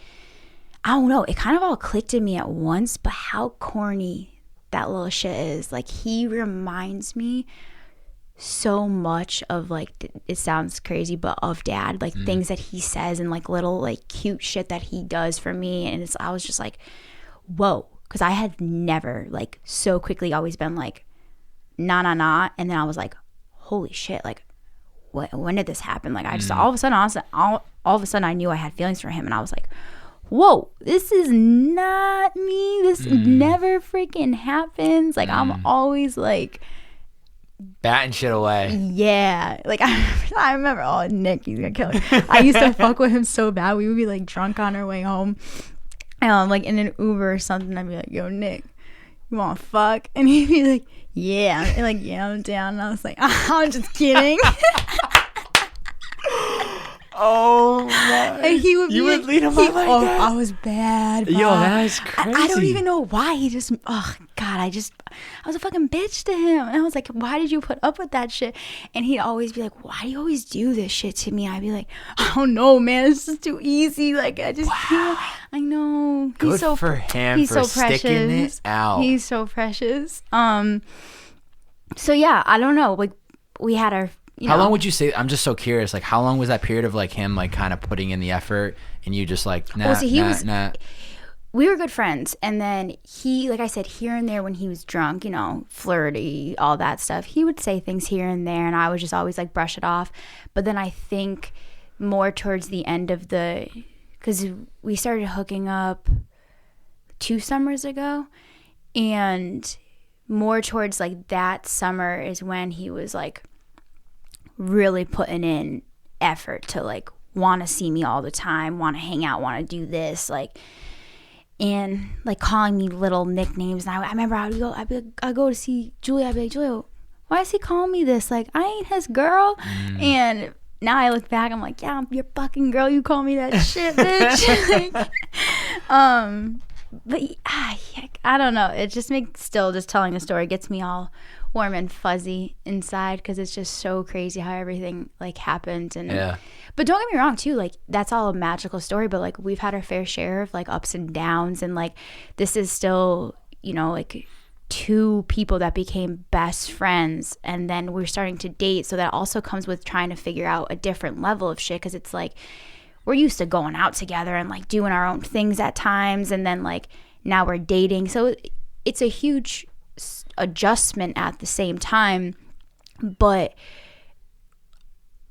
I don't know, it kind of all clicked in me at once, but how corny that little shit is. Like, he reminds me so much of, like, it sounds crazy, but of Dad. Like, things that he says and like little like cute shit that he does for me. And I was just like, whoa. Because I had never, like, so quickly always been like, nah. And then I was like, holy shit, like, when did this happen? Like, I just, all of a sudden, I knew I had feelings for him. And I was like, whoa, this is not me. This never freaking happens. Like, I'm always, like, batting shit away. Yeah. Like, I remember, oh, Nick, he's going to kill me. I used to fuck with him so bad. We would be, like, drunk on our way home. Like in an Uber or something, I'd be like, yo, Nick, you want to fuck? And he'd be like, yeah. And like, yeah, I'm down. And I was like, I'm just kidding. Oh my! And he would you would lead him on like that? I was bad, bro. Yo, that is crazy. I don't even know why. He just, oh God, I was a fucking bitch to him. And I was like, why did you put up with that shit? And he'd always be like, why do you always do this shit to me? I'd be like, I don't know, man. It's just too easy. Like, I just, I know. Good for him. He's for so sticking it out. He's so precious. So yeah, I don't know. Like, we had our. How long would you say? I'm just so curious. Like, how long was that period of like him like kind of putting in the effort, and you just like nah. We were good friends, and then he, like I said, here and there when he was drunk, flirty, all that stuff. He would say things here and there, and I would just always like brush it off. But then I think more towards the end of because we started hooking up 2 summers ago, and more towards like that summer is when he was like really putting in effort to like want to see me all the time, want to hang out, want to do this, like, and like calling me little nicknames. And I remember I'd go to see Julia. I'd be like, Julia, why is he calling me this? Like, I ain't his girl. And now I look back, I'm like, yeah, I'm your fucking girl. You call me that shit, bitch. But I don't know. It just makes just telling the story gets me all warm and fuzzy inside, because it's just so crazy how everything like happened. And but don't get me wrong too, like that's all a magical story, but like we've had our fair share of like ups and downs, and like this is still like 2 people that became best friends, and then we're starting to date. So that also comes with trying to figure out a different level of shit, because it's like we're used to going out together and like doing our own things at times, and then like now we're dating. So it's a huge adjustment at the same time. But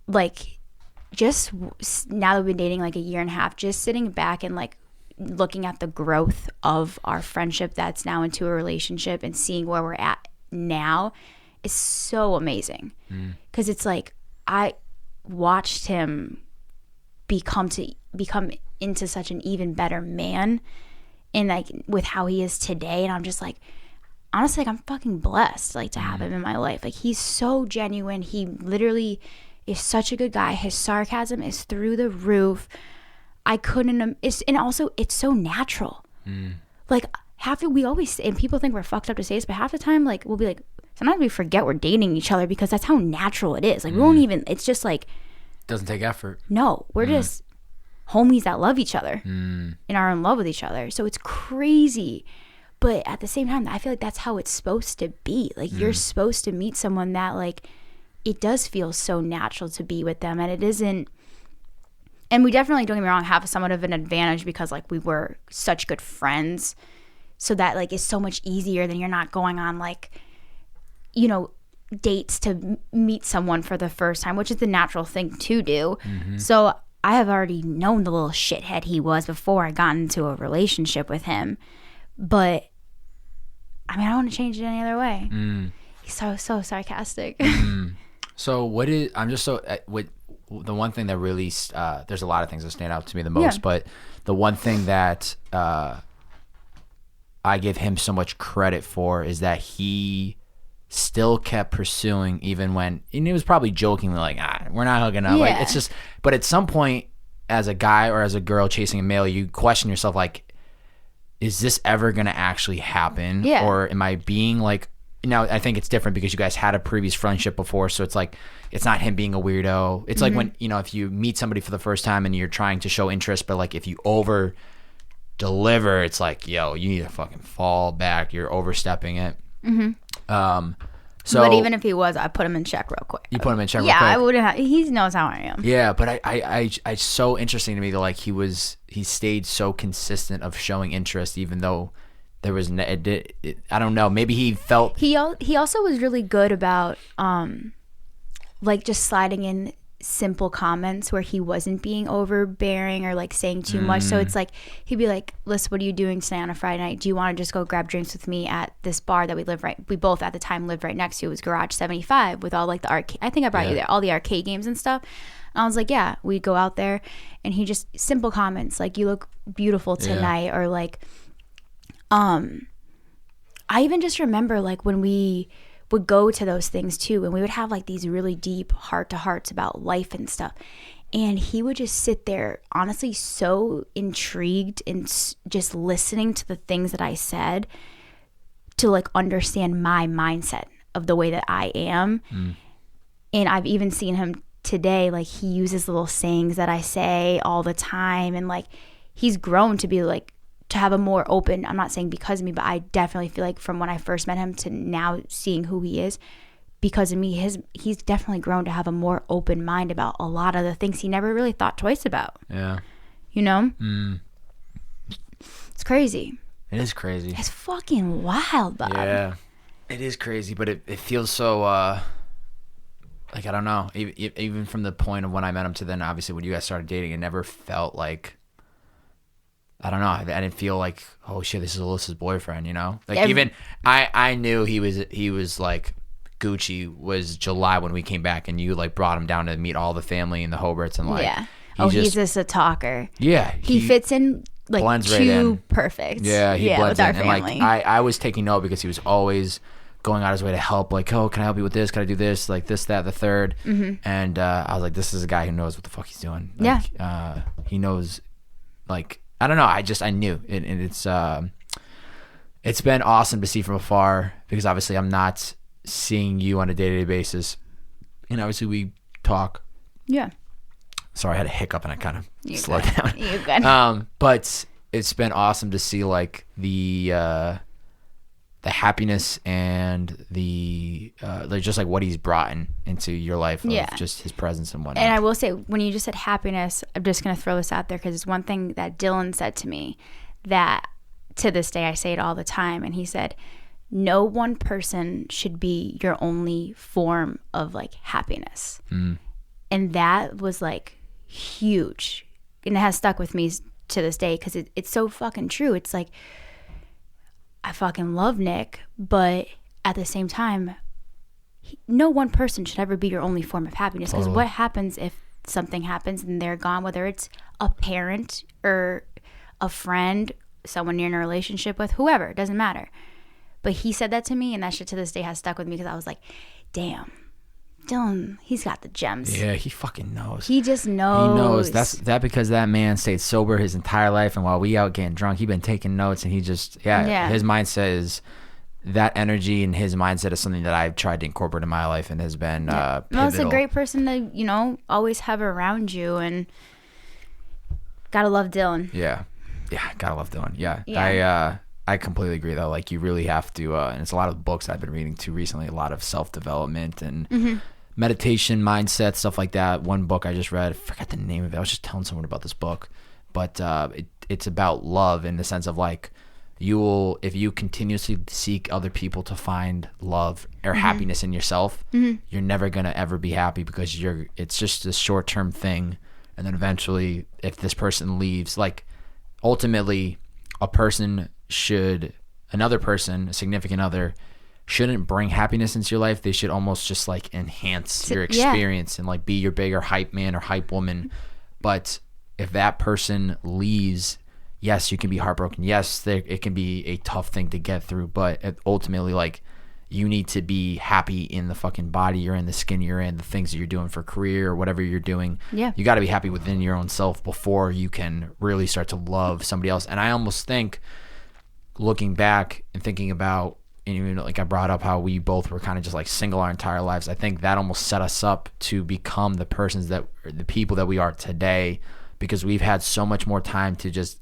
like just now that we've been dating like a year and a half, just sitting back and like looking at the growth of our friendship that's now into a relationship and seeing where we're at now is so amazing. Because it's like I watched him become into such an even better man, and like with how he is today. And I'm just like, honestly, like I'm fucking blessed like to have him in my life. Like he's so genuine. He literally is such a good guy. His sarcasm is through the roof. And also it's so natural. Like we always, and people think we're fucked up to say this, but half the time like we'll be like, sometimes we forget we're dating each other because that's how natural it is. Like we won't even, it's just like, doesn't take effort. No, we're just homies that love each other and are in love with each other. So it's crazy. But at the same time, I feel like that's how it's supposed to be. Like you're supposed to meet someone that like, it does feel so natural to be with them. And it isn't, and we definitely, don't get me wrong, have somewhat of an advantage because like we were such good friends. So that like is so much easier than you're not going on like, you know, dates to meet someone for the first time, which is the natural thing to do. So I have already known the little shithead he was before I got into a relationship with him. But I mean, I don't want to change it any other way. He's so sarcastic. So what is, I'm just so, what the one thing that really, there's a lot of things that stand out to me the most, but the one thing that I give him so much credit for is that he still kept pursuing even when, and it was probably jokingly like, we're not hooking up. Like it's just, but at some point as a guy or as a girl chasing a male, you question yourself like, is this ever going to actually happen? Or am I being like, now I think it's different because you guys had a previous friendship before. So it's like, it's not him being a weirdo. It's like when, you know, if you meet somebody for the first time and you're trying to show interest, but like if you over deliver, it's like, yo, you need to fucking fall back. You're overstepping it. So, but even if he was, I put him in check real quick. You put him in check real quick? Yeah, I wouldn't have, he knows how I am. Yeah, but I so interesting to me that like he stayed so consistent of showing interest even though there was, I don't know, maybe he felt. He also was really good about like just sliding in simple comments where he wasn't being overbearing or like saying too much. So it's like he'd be like, Liz, what are you doing tonight on a Friday night? Do you want to just go grab drinks with me at this bar that we both at the time lived right next to? It was Garage 75 with all like the arcade, I think I brought you there, all the arcade games and stuff. And I was like, yeah, we'd go out there. And he just, simple comments like, you look beautiful tonight, or like I even just remember like when we would go to those things too, and we would have like these really deep heart-to-hearts about life and stuff, and he would just sit there honestly so intrigued and just listening to the things that I said to like understand my mindset of the way that I am. And I've even seen him today, like he uses little sayings that I say all the time, and like he's grown to be like, to have a more open, I'm not saying because of me, but I definitely feel like from when I first met him to now seeing who he is, because of me, he's definitely grown to have a more open mind about a lot of the things he never really thought twice about. Yeah. You know? It's crazy. It is crazy. It's fucking wild, Bob. Yeah. It is crazy, but it feels so, like, I don't know. Even from the point of when I met him to then, obviously, when you guys started dating, it never felt like, I don't know. I didn't feel like, oh shit, this is Alyssa's boyfriend, you know? Like even I knew he was like Gucci was July when we came back and you like brought him down to meet all the family and the Hoberts and like he's just a talker. Yeah. He fits in like blends too right perfect. Yeah, he blends with our in. family. And like I was taking note because he was always going out his way to help, like, oh, can I help you with this? Can I do this? Like this, that, the third. And I was like, this is a guy who knows what the fuck he's doing. Like, he knows, like, I don't know. I knew it, and it's been awesome to see from afar because obviously I'm not seeing you on a day-to-day basis, and obviously we talk. Yeah. Sorry, I had a hiccup and I kind of slowed down. You're good. But it's been awesome to see like the happiness and the like just like what he's brought into your life of just his presence and whatnot. And I will say, when you just said happiness, I'm just going to throw this out there because it's one thing that Dylan said to me that to this day I say it all the time. And he said, no one person should be your only form of like happiness. And that was like huge. And it has stuck with me to this day because it's so fucking true. It's like, I fucking love Nick, but at the same time, no one person should ever be your only form of happiness. Because what happens if something happens and they're gone, whether it's a parent or a friend, someone you're in a relationship with, whoever, it doesn't matter. But he said that to me, and that shit to this day has stuck with me because I was like, damn, Dylan, he's got the gems. Yeah, he fucking knows. He just knows. He knows. That's because that man stayed sober his entire life, and while we out getting drunk, he been taking notes, and he just his mindset is that energy and his mindset is something that I've tried to incorporate in my life and has been pivotal. Well, it's a great person to, always have around you, and gotta love Dylan. Yeah, gotta love Dylan. Yeah. I completely agree though. Like, you really have to, and it's a lot of books I've been reading too recently, a lot of self-development and meditation, mindset, stuff like that. One book I just read, I forgot the name of it. I was just telling someone about this book, but it's about love in the sense of like, if you continuously seek other people to find love or happiness in yourself, you're never going to ever be happy, because it's just a short-term thing. And then eventually, if this person leaves, like, ultimately another person, a significant other, shouldn't bring happiness into your life. They should almost just like enhance your experience and like be your bigger hype man or hype woman. But if that person leaves, yes, you can be heartbroken. Yes, it can be a tough thing to get through, but ultimately, like, you need to be happy in the fucking body you're in, the skin you're in, the things that you're doing for career or whatever you're doing. Yeah. You got to be happy within your own self before you can really start to love somebody else. And I almost think, looking back and thinking about, like I brought up how we both were kind of just like single our entire lives, I think that almost set us up to become the people that we are today, because we've had so much more time to just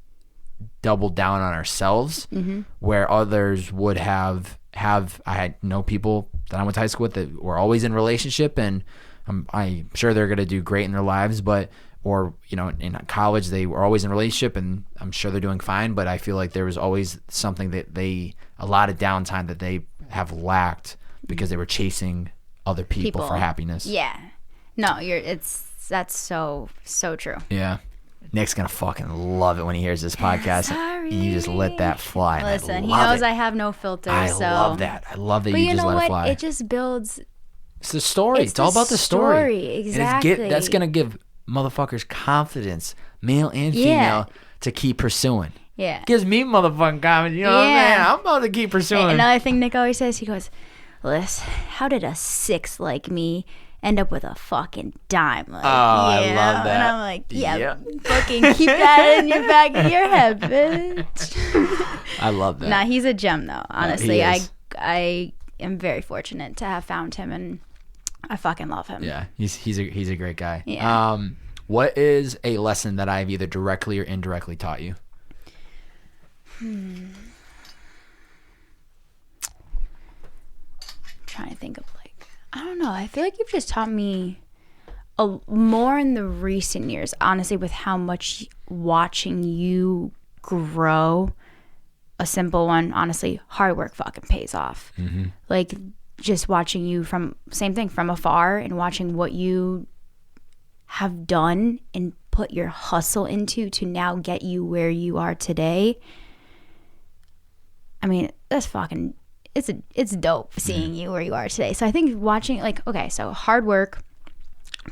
double down on ourselves, where others would have I know people that I went to high school with that were always in a relationship, and I'm sure they're going to do great in their lives, or in college they were always in a relationship, and I'm sure they're doing fine, but I feel like there was always something a lot of downtime that they have lacked because they were chasing other people for happiness. Yeah. No, that's so true. Yeah. Nick's gonna fucking love it when he hears this podcast. Sorry. And you just let that fly. Listen, he knows I have no filter. I love that. I love that you just let it fly. It just builds. It's the story. It's all about the story. Exactly. And that's gonna give motherfuckers confidence, male and female, to keep pursuing. Yeah. Gives me motherfucking confidence. You know what I'm saying? I'm about to keep pursuing. And another thing Nick always says, he goes, Liz, how did a 6 like me end up with a fucking dime? Like, I love that. And I'm like, fucking keep that in your back of your head, bitch. I love that. Nah, he's a gem though. Honestly, I am very fortunate to have found him, and I fucking love him. Yeah, he's a great guy. Yeah. What is a lesson that I've either directly or indirectly taught you? Trying to think of I don't know. I feel like you've just taught me more in the recent years, honestly, with how much watching you grow. A simple one, honestly, hard work fucking pays off. Like, just watching you from afar, and watching what you have done and put your hustle into to now get you where you are today. I mean, that's fucking, it's dope seeing you where you are today. So I think watching, so hard work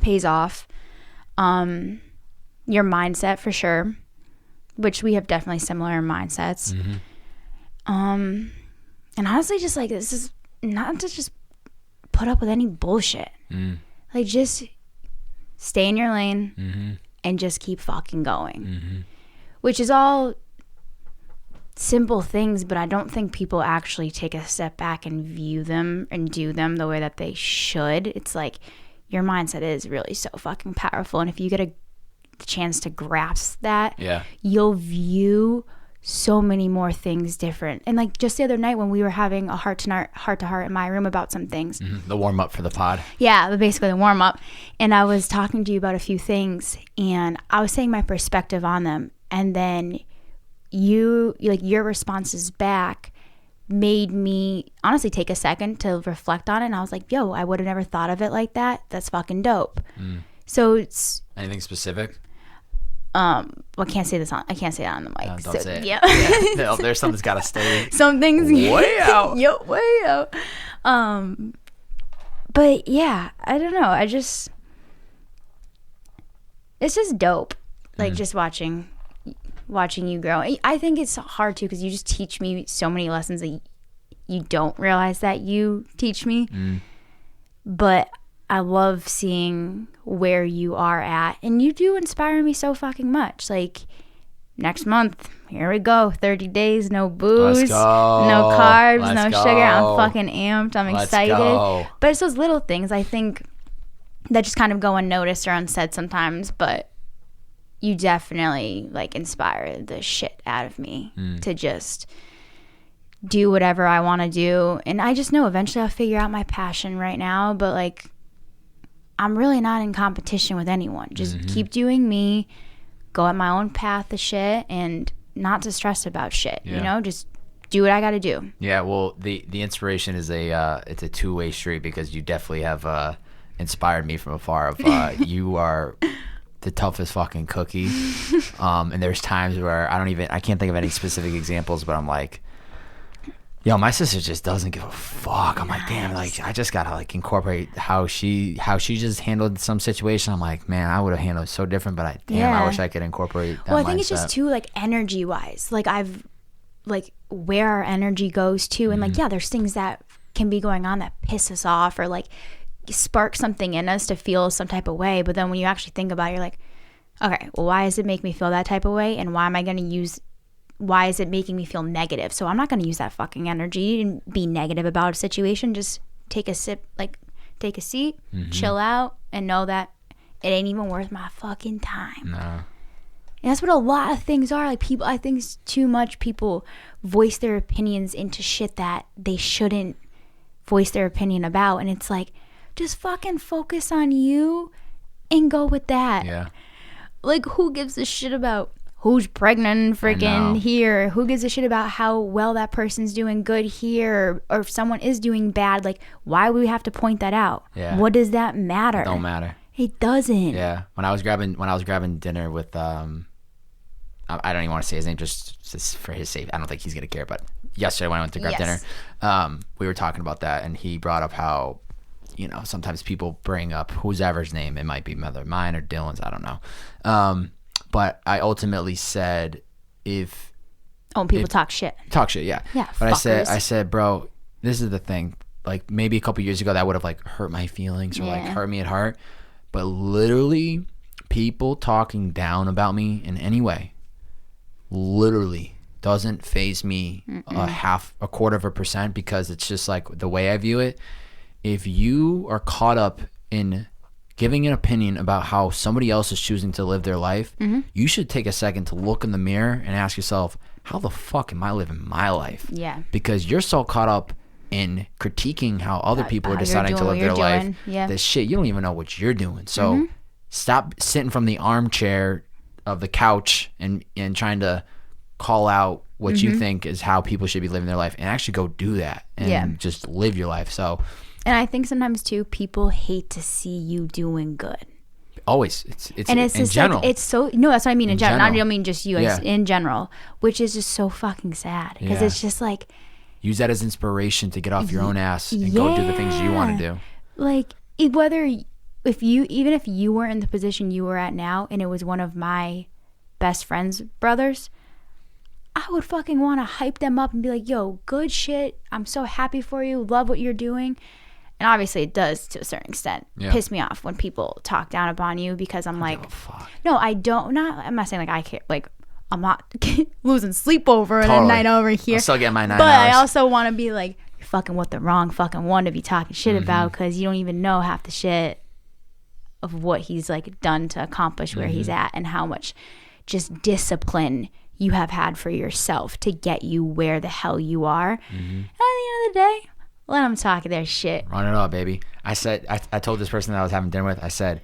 pays off. Your mindset for sure, which we have definitely similar mindsets. And honestly, just this is not to just put up with any bullshit. Like, just stay in your lane and just keep fucking going. Which is all simple things, but I don't think people actually take a step back and view them and do them the way that they should. It's like, your mindset is really so fucking powerful, and if you get a chance to grasp that, you'll view so many more things different. And just the other night when we were having a heart to heart in my room about some things, the warm up for the pod. Yeah, basically the warm up, and I was talking to you about a few things, and I was saying my perspective on them, and then your responses back made me honestly take a second to reflect on it, and I was like, yo, I would have never thought of it like that. That's fucking dope. So it's anything specific? I can't say that on the mic. Don't say it. Yeah. No, there's something's gotta stay. Some things way out. Way out. But yeah, I don't know. It's just dope. Just watching you grow. I think it's hard too, because you just teach me so many lessons that you don't realize that you teach me. But I love seeing where you are at, and you do inspire me so fucking much. next month, here we go. 30 days, no booze, no carbs, no sugar. I'm fucking amped. I'm excited. But it's those little things, I think, that just kind of go unnoticed or unsaid sometimes. But you definitely, like, inspire the shit out of me to just do whatever I want to do. And I just know eventually I'll figure out my passion right now. But, like, I'm really not in competition with anyone. Just keep doing me. Go at my own path of shit and not to stress about shit, you know, just do what I got to do. Yeah. Well, the inspiration is it's a two-way street, because you definitely have inspired me from afar. You are the toughest fucking cookie. And there's times where I can't think of any specific examples, but I'm like, yo, my sister just doesn't give a fuck. I'm like, damn, like, I just gotta, like, incorporate how she just handled some situation. I'm like, man, I would have handled it so different, but I wish I could incorporate that. Well, I think it's just too, like, energy wise, like, where our energy goes to, and like, yeah, there's things that can be going on that piss us off or like spark something in us to feel some type of way. But then when you actually think about it, you're like, okay, well, why does it make me feel that type of way, and why is it making me feel negative? So I'm not going to use that fucking energy and be negative about a situation. Just take a seat, chill out, and know that it ain't even worth my fucking time. No. And that's what a lot of things are. Like, people, I think it's too much people voice their opinions into shit that they shouldn't voice their opinion about. And it's like, just fucking focus on you and go with that. Yeah. Like, who gives a shit about who's pregnant freaking here? Who gives a shit about how well that person's doing good here, or if someone is doing bad? Like, why would we have to point that out? Yeah. What does that matter? It don't matter. It doesn't. Yeah. When I was grabbing dinner with I don't even want to say his name just for his sake. I don't think he's gonna care. But yesterday when I went to grab dinner, we were talking about that, and he brought up how, you know, sometimes people bring up whoever's name. It might be mine or Dylan's. I don't know. But I ultimately said, people talk shit. Yeah. Yeah. But I said, bro, this is the thing. Like, maybe a couple years ago that would have, like, hurt my feelings or like hurt me at heart. But literally, people talking down about me in any way literally doesn't faze me a quarter of a percent, because it's just like the way I view it. If you are caught up in giving an opinion about how somebody else is choosing to live their life, you should take a second to look in the mirror and ask yourself, how the fuck am I living my life? Yeah. Because you're so caught up in critiquing how other people are deciding to live their life. Yeah. This shit, you don't even know what you're doing. So stop sitting from the armchair of the couch and trying to call out what you think is how people should be living their life, and actually go do that and just live your life. So, and I think sometimes too, people hate to see you doing good. Always. It's in just general. Like, it's so, no, that's what I mean in general. I don't mean just you, in general, which is just so fucking sad, because it's just like, use that as inspiration to get off your own ass and go do the things you want to do. Like, even if you were in the position you were at now, and it was one of my best friend's brothers, I would fucking want to hype them up and be like, yo, good shit. I'm so happy for you. Love what you're doing. And obviously it does, to a certain extent, piss me off when people talk down upon you, because I'm like, no, I don't. I'm not saying like I can't, like, I'm not losing sleep over a night over here. I'll still get my 9 hours. But I also want to be like, you're fucking with the wrong fucking one to be talking shit about, because you don't even know half the shit of what he's like done to accomplish where he's at, and how much just discipline you have had for yourself to get you where the hell you are. And at the end of the day, let them talk their shit. Run it up, baby. I said, I told this person that I was having dinner with, I said,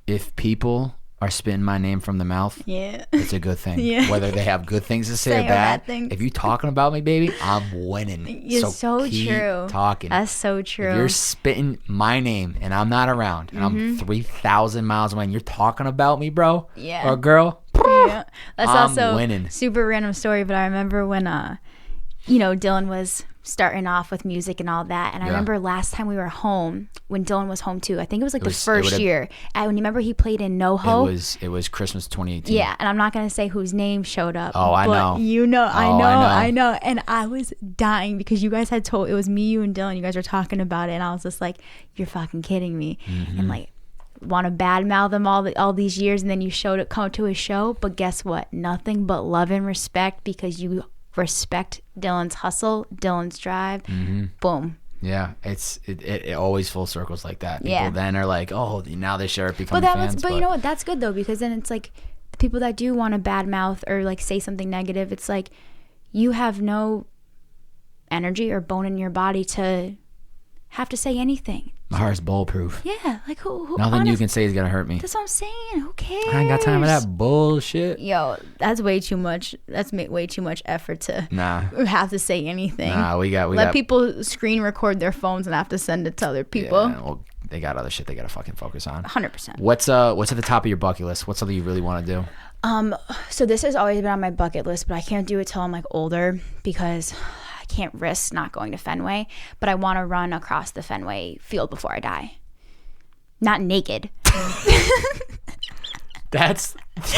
if people are spitting my name from the mouth, it's a good thing. Whether they have good things to say or bad. If you're talking about me, baby, I'm winning. It's so keep true. Talking. That's so true. If you're spitting my name and I'm not around, and I'm 3,000 miles away, and you're talking about me, bro, or girl, that's I'm also winning. Super random story, but I remember when Dylan was starting off with music and all that, and I remember last time we were home, when Dylan was home too, I think it was like the first year, and remember he played in NoHo. It was Christmas 2018. And I'm not gonna say whose name showed up. I know. I know, and I was dying, because you guys had told, it was me, you, and Dylan, you guys were talking about it, and I was just like, you're fucking kidding me. And like, want to badmouth him all these years, and then you come to a show, but guess what? Nothing but love and respect because you respect Dylan's hustle, Dylan's drive. Boom. Yeah, it always full circles like that. People then are like, oh, now they start becoming fans. But you know what? That's good though, because then it's like the people that do want to badmouth or like say something negative, it's like you have no energy or bone in your body to have to say anything. My heart's bulletproof. Yeah, like who nothing you can say is gonna hurt me. That's what I'm saying. Who cares? I ain't got time for that bullshit. Yo, that's way too much. That's way too much effort to have to say anything. We let people screen record their phones and have to send it to other people. Yeah, well, they got other shit they gotta fucking focus on. 100%. What's at the top of your bucket list? What's something you really want to do? So this has always been on my bucket list, but I can't do it till I'm like older because I can't risk not going to Fenway. But I want to run across the Fenway field before I die. Not naked.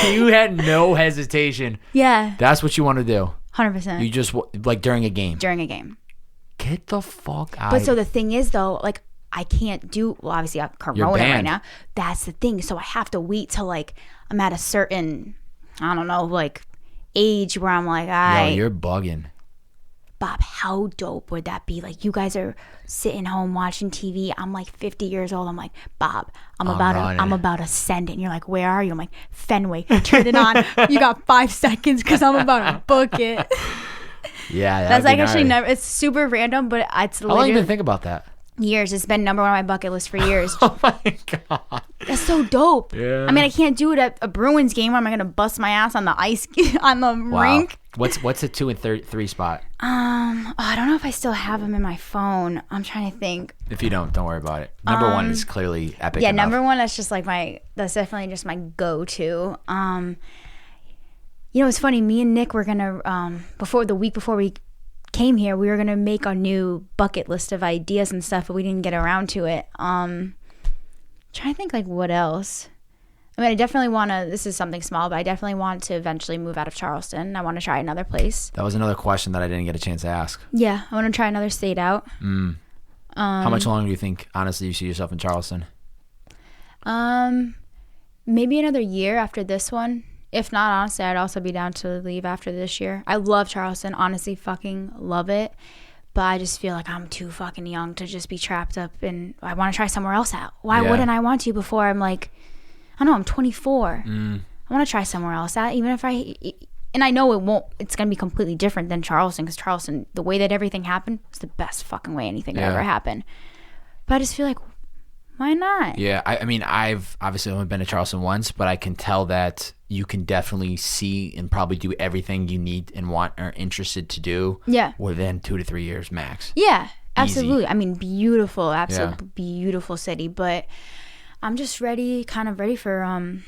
You had no hesitation. Yeah. That's what you want to do. 100%. You just like during a game. During a game. Get the fuck out. But so the thing is though, like I can't do, well obviously I have Corona right now. That's the thing. So I have to wait till like I'm at a certain, I don't know, like age where I'm like, Yo, you're bugging. Bob, how dope would that be? Like you guys are sitting home watching TV. I'm like 50 years old. I'm like, Bob, I'm about to send it. And you're like, where are you? I'm like, Fenway. Turn it on. You got 5 seconds because I'm about to book it. Yeah, that's like actually never. It's super random, but it's. How long you been think about that? Years. It's been number one on my bucket list for years. Oh my god, that's so dope. Yeah. I mean, I can't do it at a Bruins game. Where am I gonna bust my ass on the ice on the rink? What's a 2 and 3 spot? I don't know if I still have them in my phone. I'm trying to think. If you don't worry about it. Number one is clearly epic. Yeah, enough. number one. That's just like that's definitely just my go-to. You know, it's funny. Me and Nick were gonna before we came here, we were gonna make a new bucket list of ideas and stuff, but we didn't get around to it. Trying to think like what else. I mean, I definitely want to, this is something small, but I definitely want to eventually move out of Charleston. I want to try another place. That was another question that I didn't get a chance to ask. Yeah, I want to try another state out. How much longer do you think, honestly, you see yourself in Charleston? Maybe another year after this one. If not, honestly, I'd also be down to leave after this year. I love Charleston. Honestly, fucking love it. But I just feel like I'm too fucking young to just be trapped up, and I want to try somewhere else out. Why wouldn't I want to before I'm like, I don't know, I'm 24. I want to try somewhere else out, even if and I know it's going to be completely different than Charleston, because Charleston, the way that everything happened was the best fucking way anything ever happened. But I just feel like, why not? Yeah, I mean, I've obviously only been to Charleston once, but I can tell that you can definitely see and probably do everything you need and want or interested to do within 2 to 3 years max. Yeah, absolutely. Easy. I mean, beautiful, absolutely beautiful city, but I'm just kind of ready for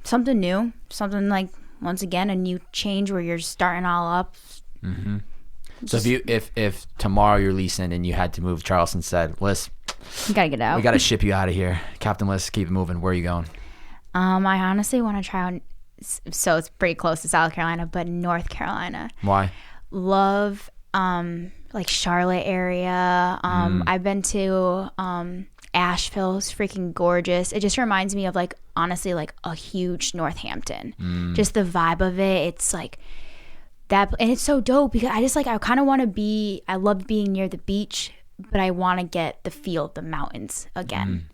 something new, something like, once again, a new change where you're starting all up. Mm-hmm. So if tomorrow your lease ended and you had to move, Charleston said, Liz, you gotta get out. We gotta ship you out of here. Captain Liz, keep it moving. Where are you going? I honestly want to try out, so it's pretty close to South Carolina, but North Carolina. Why? Love like Charlotte area. I've been to Asheville. Is freaking gorgeous. It just reminds me of like, honestly, like a huge Northampton. Just the vibe of it. It's like that, and it's so dope because I kind of want to be, I love being near the beach, but I want to get the feel of the mountains again.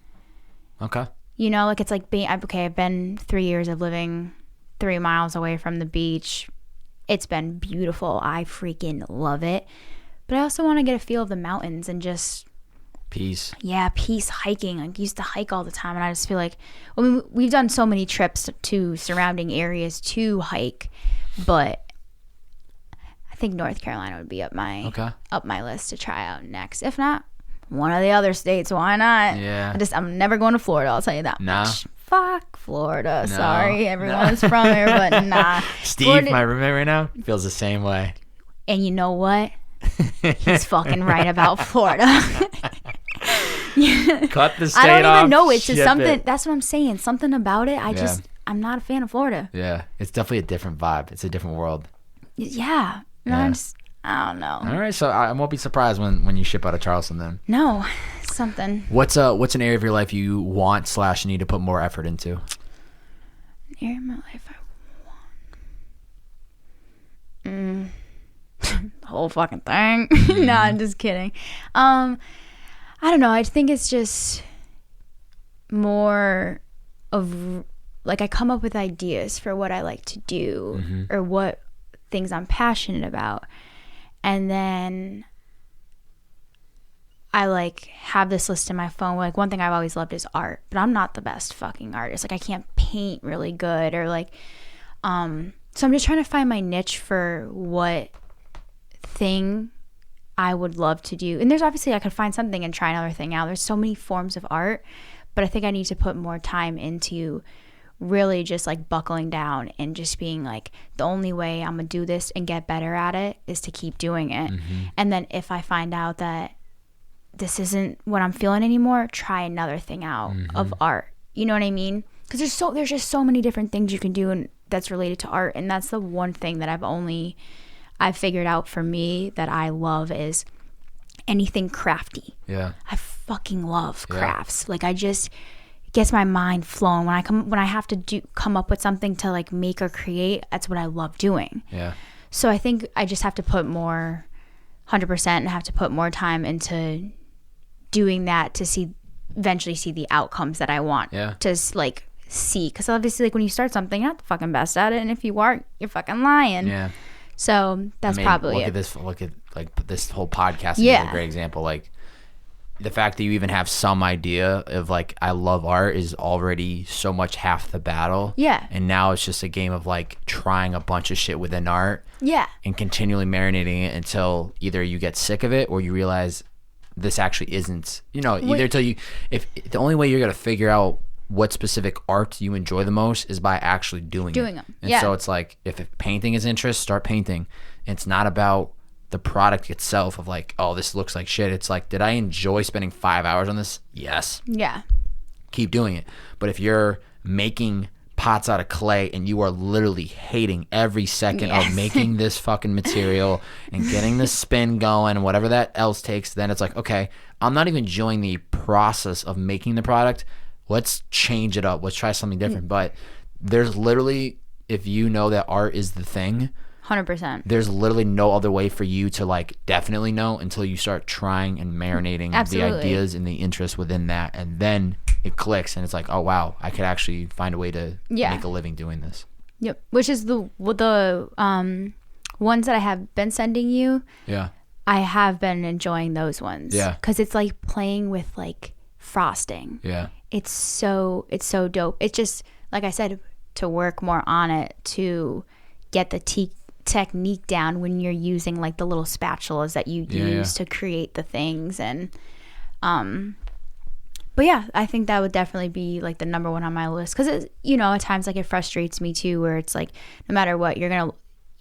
Okay. You know, like it's like I've been 3 years of living 3 miles away from the beach. It's been beautiful. I freaking love it. But I also want to get a feel of the mountains and just peace. Yeah, peace hiking. I used to hike all the time, and I just feel like, I mean, we've done so many trips to surrounding areas to hike, but I think North Carolina would be up my list to try out next. If not, one of the other states, why not? Yeah. I'm never going to Florida, I'll tell you that. Nah. Fuck Florida. No. Sorry, everyone's from here, but nah. Steve, Florida, my roommate right now, feels the same way. And you know what? He's fucking right about Florida. Cut the state off. I don't even know. It's just something. It. That's what I'm saying. Something about it. I'm not a fan of Florida. Yeah. It's definitely a different vibe. It's a different world. Yeah. No, I I don't know. All right, so I won't be surprised when you ship out of Charleston then. No, something. What's an area of your life you want / need to put more effort into? An area of my life I want. The whole fucking thing. No, I'm just kidding. I don't know. I think it's just more of like I come up with ideas for what I like to do or what things I'm passionate about. And then I like have this list in my phone. Like one thing I've always loved is art, but I'm not the best fucking artist. Like I can't paint really good or like, so I'm just trying to find my niche for what thing I would love to do. And there's obviously I could find something and try another thing out. There's so many forms of art, but I think I need to put more time into really just like buckling down and just being like, the only way I'm gonna do this and get better at it is to keep doing it. And then if I find out that this isn't what I'm feeling anymore, try another thing out of art. You know what I mean? Because there's just so many different things you can do and that's related to art. And that's the one thing that I've figured out for me that I love is anything crafty. Yeah. I fucking love crafts. Like it gets my mind flowing when I have to come up with something to like make or create. That's what I love doing. Yeah. So I think I just have to put more 100% and have to put more time into doing that to eventually see the outcomes that I want to like see. Because obviously like when you start something, you're not the fucking best at it. And if you aren't, you're fucking lying. Yeah. So that's probably it. Look at like this whole podcast is a great example. Like the fact that you even have some idea of like I love art is already so much half the battle. Yeah. And now it's just a game of like trying a bunch of shit within art. Yeah. And continually marinating it until either you get sick of it or you realize this actually isn't, if the only way you're going to figure out what specific art you enjoy the most is by actually doing them. And so it's like if painting is interest, start painting. And it's not about the product itself of like, oh, this looks like shit. It's like, did I enjoy spending 5 hours on this? Yes. Yeah. Keep doing it. But if you're making pots out of clay and you are literally hating every second of making this fucking material and getting the spin going and whatever that else takes, then it's like, okay, I'm not even enjoying the process of making the product. Let's change it up. Let's try something different. But there's literally, if you know that art is the thing, 100%. There's literally no other way for you to like definitely know until you start trying and marinating the ideas and the interest within that, and then it clicks and it's like, oh wow, I could actually find a way to make a living doing this. Yep. Which is the ones that I have been sending you. Yeah. I have been enjoying those ones. Yeah. Because it's like playing with like frosting. Yeah. It's so dope. It's just like I said, to work more on it to get the technique down when you're using like the little spatulas that you use to create the things. And but yeah, I think that would definitely be like the number one on my list, because at times like it frustrates me too, where it's like no matter what you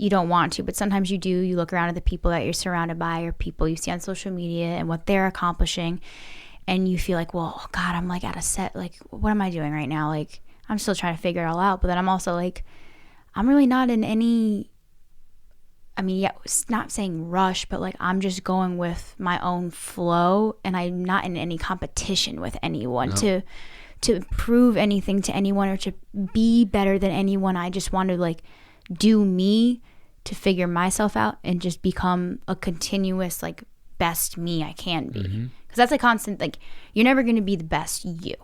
don't want to, but sometimes you do. You look around at the people that you're surrounded by or people you see on social media and what they're accomplishing, and you feel like, well, oh God, I'm like at a set, like what am I doing right now? Like I'm still trying to figure it all out. But then I'm also like, I'm really not in any, it's not saying rush, but like I'm just going with my own flow, and I'm not in any competition with anyone to prove anything to anyone or to be better than anyone. I just want to like do me to figure myself out and just become a continuous like best me I can be. Because that's a constant, like you're never going to be the best you.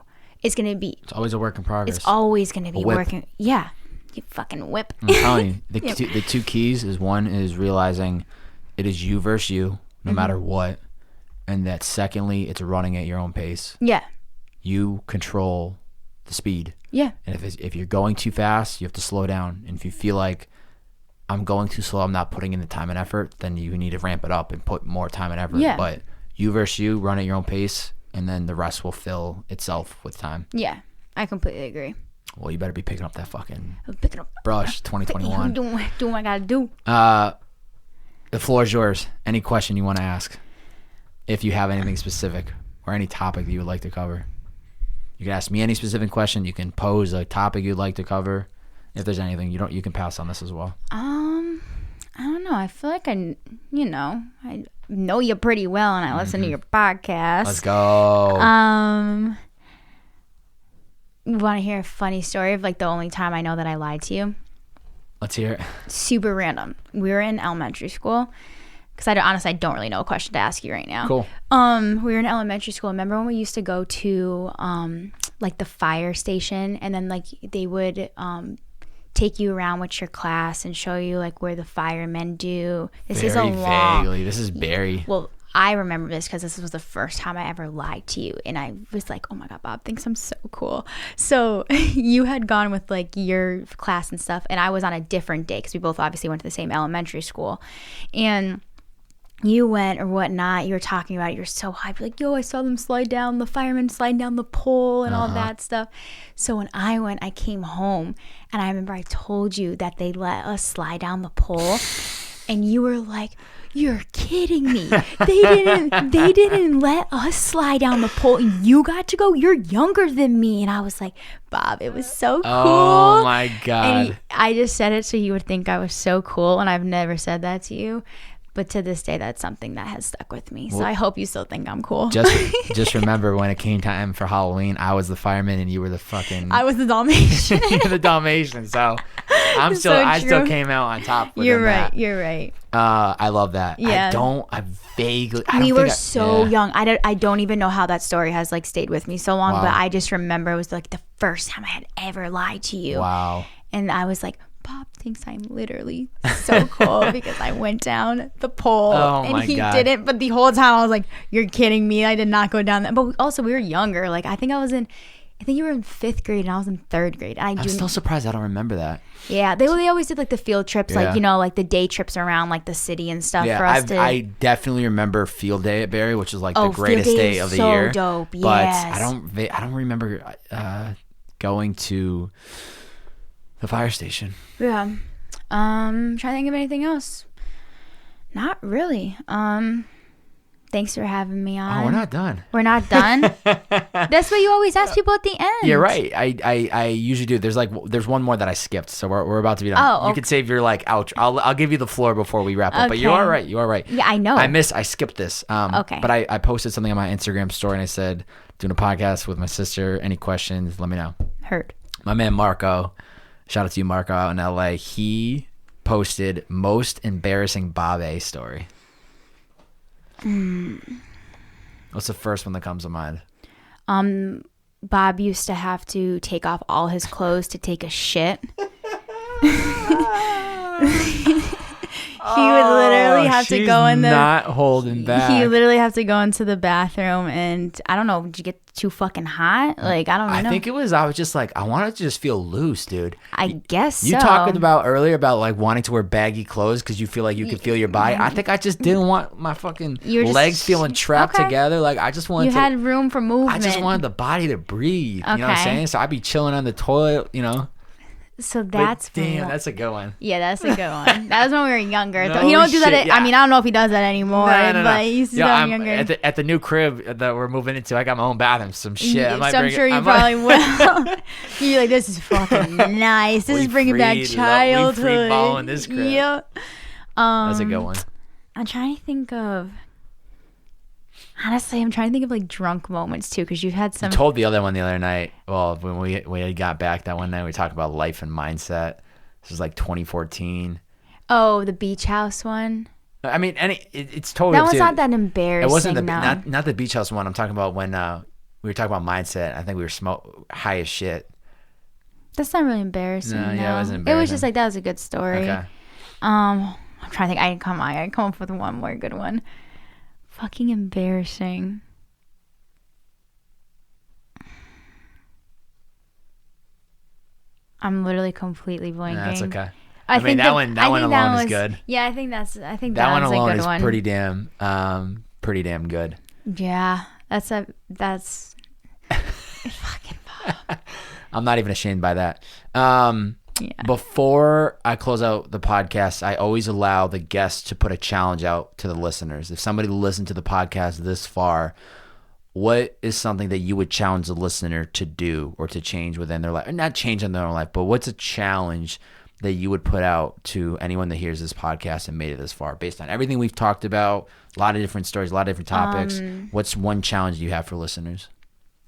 It's always a work in progress. It's always going to be working. Yeah. You fucking whip. I'm telling you, the two keys is, one is realizing it is you versus you, no matter what. And that secondly, it's running at your own pace. Yeah. You control the speed. Yeah. And if you're going too fast, you have to slow down. And if you feel like I'm going too slow, I'm not putting in the time and effort, then you need to ramp it up and put more time and effort. Yeah. But you versus you, run at your own pace, and then the rest will fill itself with time. Yeah. I completely agree. Well, you better be picking up that fucking brush, 2021. Doing what I gotta do. The floor is yours. Any question you want to ask, if you have anything specific or any topic that you would like to cover. You can ask me any specific question. You can pose a topic you'd like to cover. If there's anything you can pass on this as well. I don't don't know. I feel like I know you pretty well, and I listen to your podcast. Let's go. You want to hear a funny story of like the only time I know that I lied to you? Let's hear it. Super random. We were in elementary school. Because I don't really know a question to ask you right now. Cool. We were in elementary school. Remember when we used to go to like the fire station, and then like they would take you around with your class and show you like where the firemen do. This is vaguely. This is Barry. Well, I remember this because this was the first time I ever lied to you, and I was like, oh my god, Bob thinks I'm so cool. So you had gone with like your class and stuff, and I was on a different day because we both obviously went to the same elementary school, and you went or whatnot, you were talking about it, you're so hyped, you're like, yo, I saw them the firemen slide down the pole and all that stuff. So when I went, I came home, and I remember I told you that they let us slide down the pole, and you were like, you're kidding me. They didn't let us slide down the pole, and you got to go. You're younger than me. And I was like, Bob, it was so cool. Oh my God. And I just said it so you would think I was so cool, and I've never said that to you. But to this day, that's something that has stuck with me. So I hope you still think I'm cool. Just remember when it came time for Halloween, I was the fireman and you were the fucking... I was the Dalmatian. You were the Dalmatian. So I still came out on top. You're right. I love that. Yeah. We were so young. I don't even know how that story has like stayed with me so long. Wow. But I just remember it was like the first time I had ever lied to you. Wow. And I was like, Bob thinks I'm literally so cool because I went down the pole and he didn't. But the whole time I was like, you're kidding me. I did not go down that. But also we were younger. Like I think you were in 5th grade and I was in 3rd grade. And I'm still surprised I don't remember that. Yeah, they always did like the field trips, like like the day trips around like the city and stuff for us to. I definitely remember field day at Barry, which was like the greatest day of the year. So dope, but yes. I don't remember going to the fire station. Yeah. Trying to think of anything else. Not really. Thanks for having me on. Oh, we're not done. We're not done? That's what you always ask people at the end. You're right. I usually do. There's one more that I skipped, so we're about to be done. Oh, okay. You could save your like ouch. I'll give you the floor before we wrap up. But you are right. Yeah, I know. I skipped this. Okay. But I posted something on my Instagram story and I said, doing a podcast with my sister. Any questions? Let me know. Heard. My man Marco. Shout out to you, Marco, out in LA. He posted most embarrassing Bob A story. What's the first one that comes to mind? Bob used to have to take off all his clothes to take a shit. He would literally have to go in the... not holding back. He literally have to go into the bathroom and, I don't know, did you get too fucking hot? Like, I don't know. I was just like, I wanted to just feel loose, dude. I guess so. You talked about earlier about like wanting to wear baggy clothes because you feel like you could feel your body. I think I just didn't want my fucking legs feeling trapped together. Like, I just wanted had room for movement. I just wanted the body to breathe. You know what I'm saying? So I'd be chilling on the toilet, you know. So that's that's a good one. Yeah, that's a good one. That was when we were younger. He don't do that. I mean, I don't know if he does that anymore. No. But he used to do that younger. At the new crib that we're moving into, I got my own bathroom. Some shit. I'm sure you probably will. You're like, this is fucking nice. This is bringing back childhood. We free ball in this crib. Yeah. That's a good one. I'm trying to think of. Honestly, I'm trying to think of like drunk moments too, because you've had some. You told the other one the other night. Well, when we got back that one night, we talked about life and mindset. This was like 2014. Oh, the beach house one. I mean, it's totally. That one's not that embarrassing. It wasn't not the beach house one. I'm talking about when we were talking about mindset. I think we were high as shit. That's not really embarrassing. No, yeah, it wasn't embarrassing. It was just like that was a good story. Okay. I'm trying to think. I come up with one more good one. Fucking embarrassing. I'm literally completely blanking. No, that's okay. I mean that one alone is good. Yeah, I think that one one's alone a good is one. pretty damn good. Yeah, that's fucking Bob. I'm not even ashamed by that. Yeah. Before I close out the podcast, I always allow the guests to put a challenge out to the listeners. If somebody listened to the podcast this far, what is something that you would challenge the listener to do or to change within their life? Not change in their own life, but what's a challenge that you would put out to anyone that hears this podcast and made it this far, based on everything we've talked about, a lot of different stories, a lot of different topics? What's one challenge you have for listeners?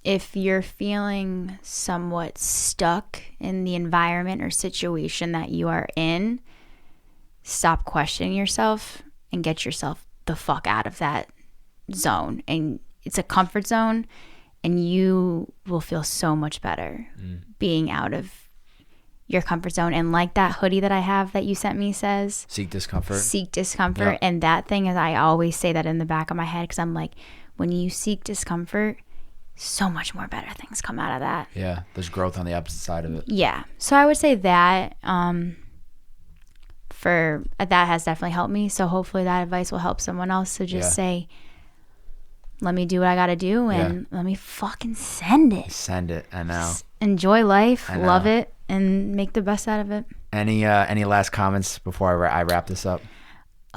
If you're feeling somewhat stuck in the environment or situation that you are in, stop questioning yourself and get yourself the fuck out of that zone. And it's a comfort zone, and you will feel so much better being out of your comfort zone. And like that hoodie that I have that you sent me says, seek discomfort. Yep. And that thing is, I always say that in the back of my head, because I'm like, when you seek discomfort, so much more better things come out of that. Yeah, there's growth on the opposite side of it. Yeah. So I would say that that has definitely helped me. So hopefully that advice will help someone else to just say, let me do what I got to do, and let me fucking send it. Send it. I know. Enjoy life, love it, and make the best out of it. Any last comments before I wrap this up?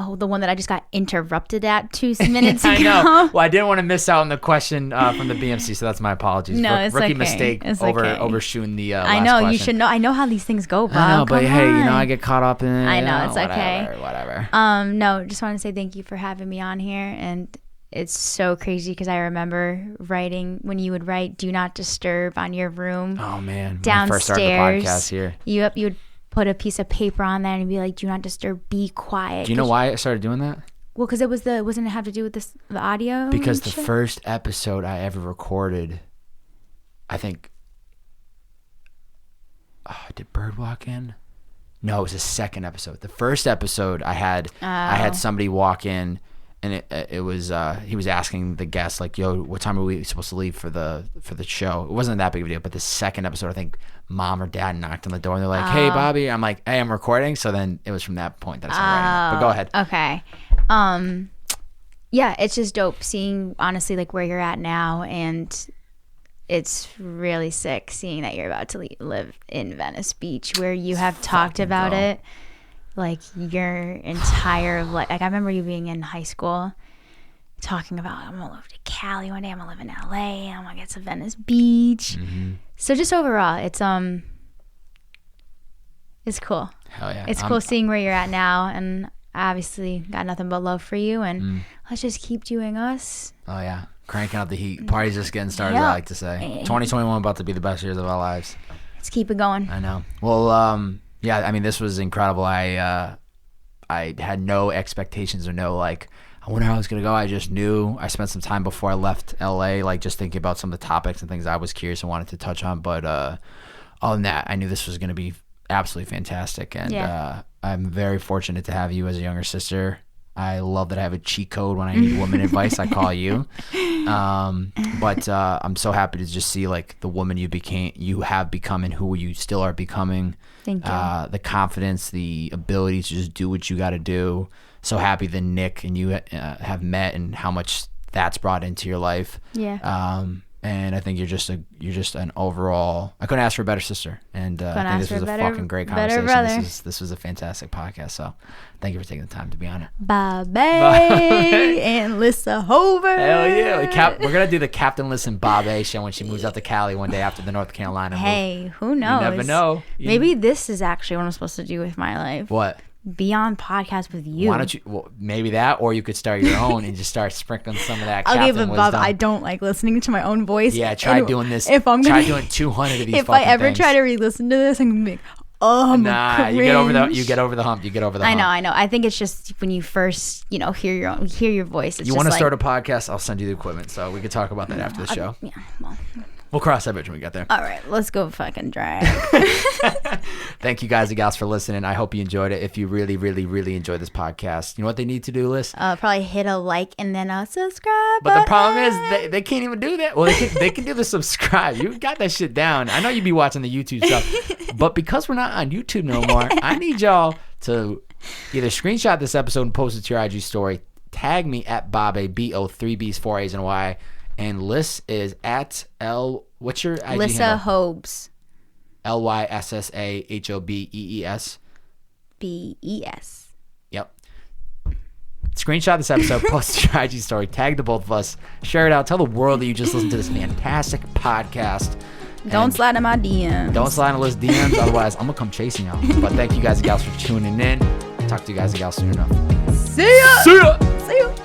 Oh, the one that I just got interrupted at 2 minutes ago. I know. Well, I didn't want to miss out on the question from the BMC, so that's my apologies. No, it's rookie okay. mistake overshooting the last I know. question. You should know. I know how these things go, Bob. I know, but Come hey, on. I get caught up in it. I know, it's okay. Whatever. No, just want to say thank you for having me on here. And it's so crazy because I remember writing, when you would write "Do Not Disturb" on your room. Oh, man. Downstairs. When I first started the podcast here. You would put a piece of paper on there and be like, "Do not disturb, be quiet." Do you know why I started doing that? Well, because it wasn't it have to do with the audio? Because the first episode I ever recorded, I think, did Bird walk in? No, it was the second episode. The first episode I had somebody walk in, and it was he was asking the guest, like, yo, what time are we supposed to leave for the show? It wasn't that big of a deal. But the second episode, I think mom or dad knocked on the door and they're like, hey, Bobby. I'm like, hey, I'm recording. So then it was from that point that I started writing it. But go ahead. Okay. Yeah, it's just dope seeing, honestly, like where you're at now, and it's really sick seeing that you're about to live in Venice Beach, where you have talked about it like your entire life. Like, I remember you being in high school talking about, I'm gonna move to Cali one day, I'm gonna live in LA, I'm gonna get to Venice Beach. So just overall, it's cool. Hell yeah. It's cool seeing where you're at now, and I obviously got nothing but love for you, and let's just keep doing us. Oh yeah, cranking out the heat. Party's just getting started, I like to say. 2021 about to be the best years of our lives. Let's keep it going. I know. Well, yeah, I mean, this was incredible. I had no expectations or no, like, I wonder how I was going to go. I just knew. I spent some time before I left LA, like, just thinking about some of the topics and things I was curious and wanted to touch on. But other than that, I knew this was going to be absolutely fantastic. And I'm very fortunate to have you as a younger sister. I love that I have a cheat code when I need woman advice. I call you. But I'm so happy to just see, like, the woman you have become and who you still are becoming. Thank you. The confidence, the ability to just do what you got to do. So happy that Nick and you have met and how much that's brought into your life. Yeah. And I think you're just an overall. I couldn't ask for a better sister, and I think this was a fucking great conversation. This was a fantastic podcast. So, thank you for taking the time to be on it. Bobby and Alyssa Hobert. Hell yeah! We're gonna do the Captain Listen Bobby show when she moves out to Cali one day after the North Carolina move. Hey, who knows? You never know. Maybe this is actually what I'm supposed to do with my life. What? Be on podcast with you. Why don't you? Well, maybe that, or you could start your own and just start sprinkling some of that. Okay, but Bob, I don't like listening to my own voice. Yeah, try doing this. Try doing 200 of these. If I ever try to re-listen to this, I'm gonna be like, oh, nah, you get over the hump. You get over the hump. I know. I think it's just when you first, hear your voice. It's you want to start a podcast? I'll send you the equipment, so we could talk about that after the show. Yeah. Well. We'll cross that bridge when we get there. All right, let's go fucking drag. Thank you guys and gals for listening. I hope you enjoyed it. If you really, really, really enjoyed this podcast, you know what they need to do, Liz? Probably hit a like and then a subscribe. But the problem is they can't even do that. Well, they can do the subscribe. You got that shit down. I know you be watching the YouTube stuff, but because we're not on YouTube no more, I need y'all to either screenshot this episode and post it to your IG story. Tag me at Bobby, B-O, 3 B's, 4 A's, and Y. And Liz is at what's your IG Alyssa Hobes. LYSSAHOBEES. BES. Yep. Screenshot this episode, post your IG story, tag the both of us, share it out, tell the world that you just listened to this fantastic podcast. Don't slide in my DMs. Don't slide in Alyssa's DMs. Otherwise, I'm going to come chasing y'all. But thank you guys and gals for tuning in. Talk to you guys and gals soon enough. See ya. See ya. See ya.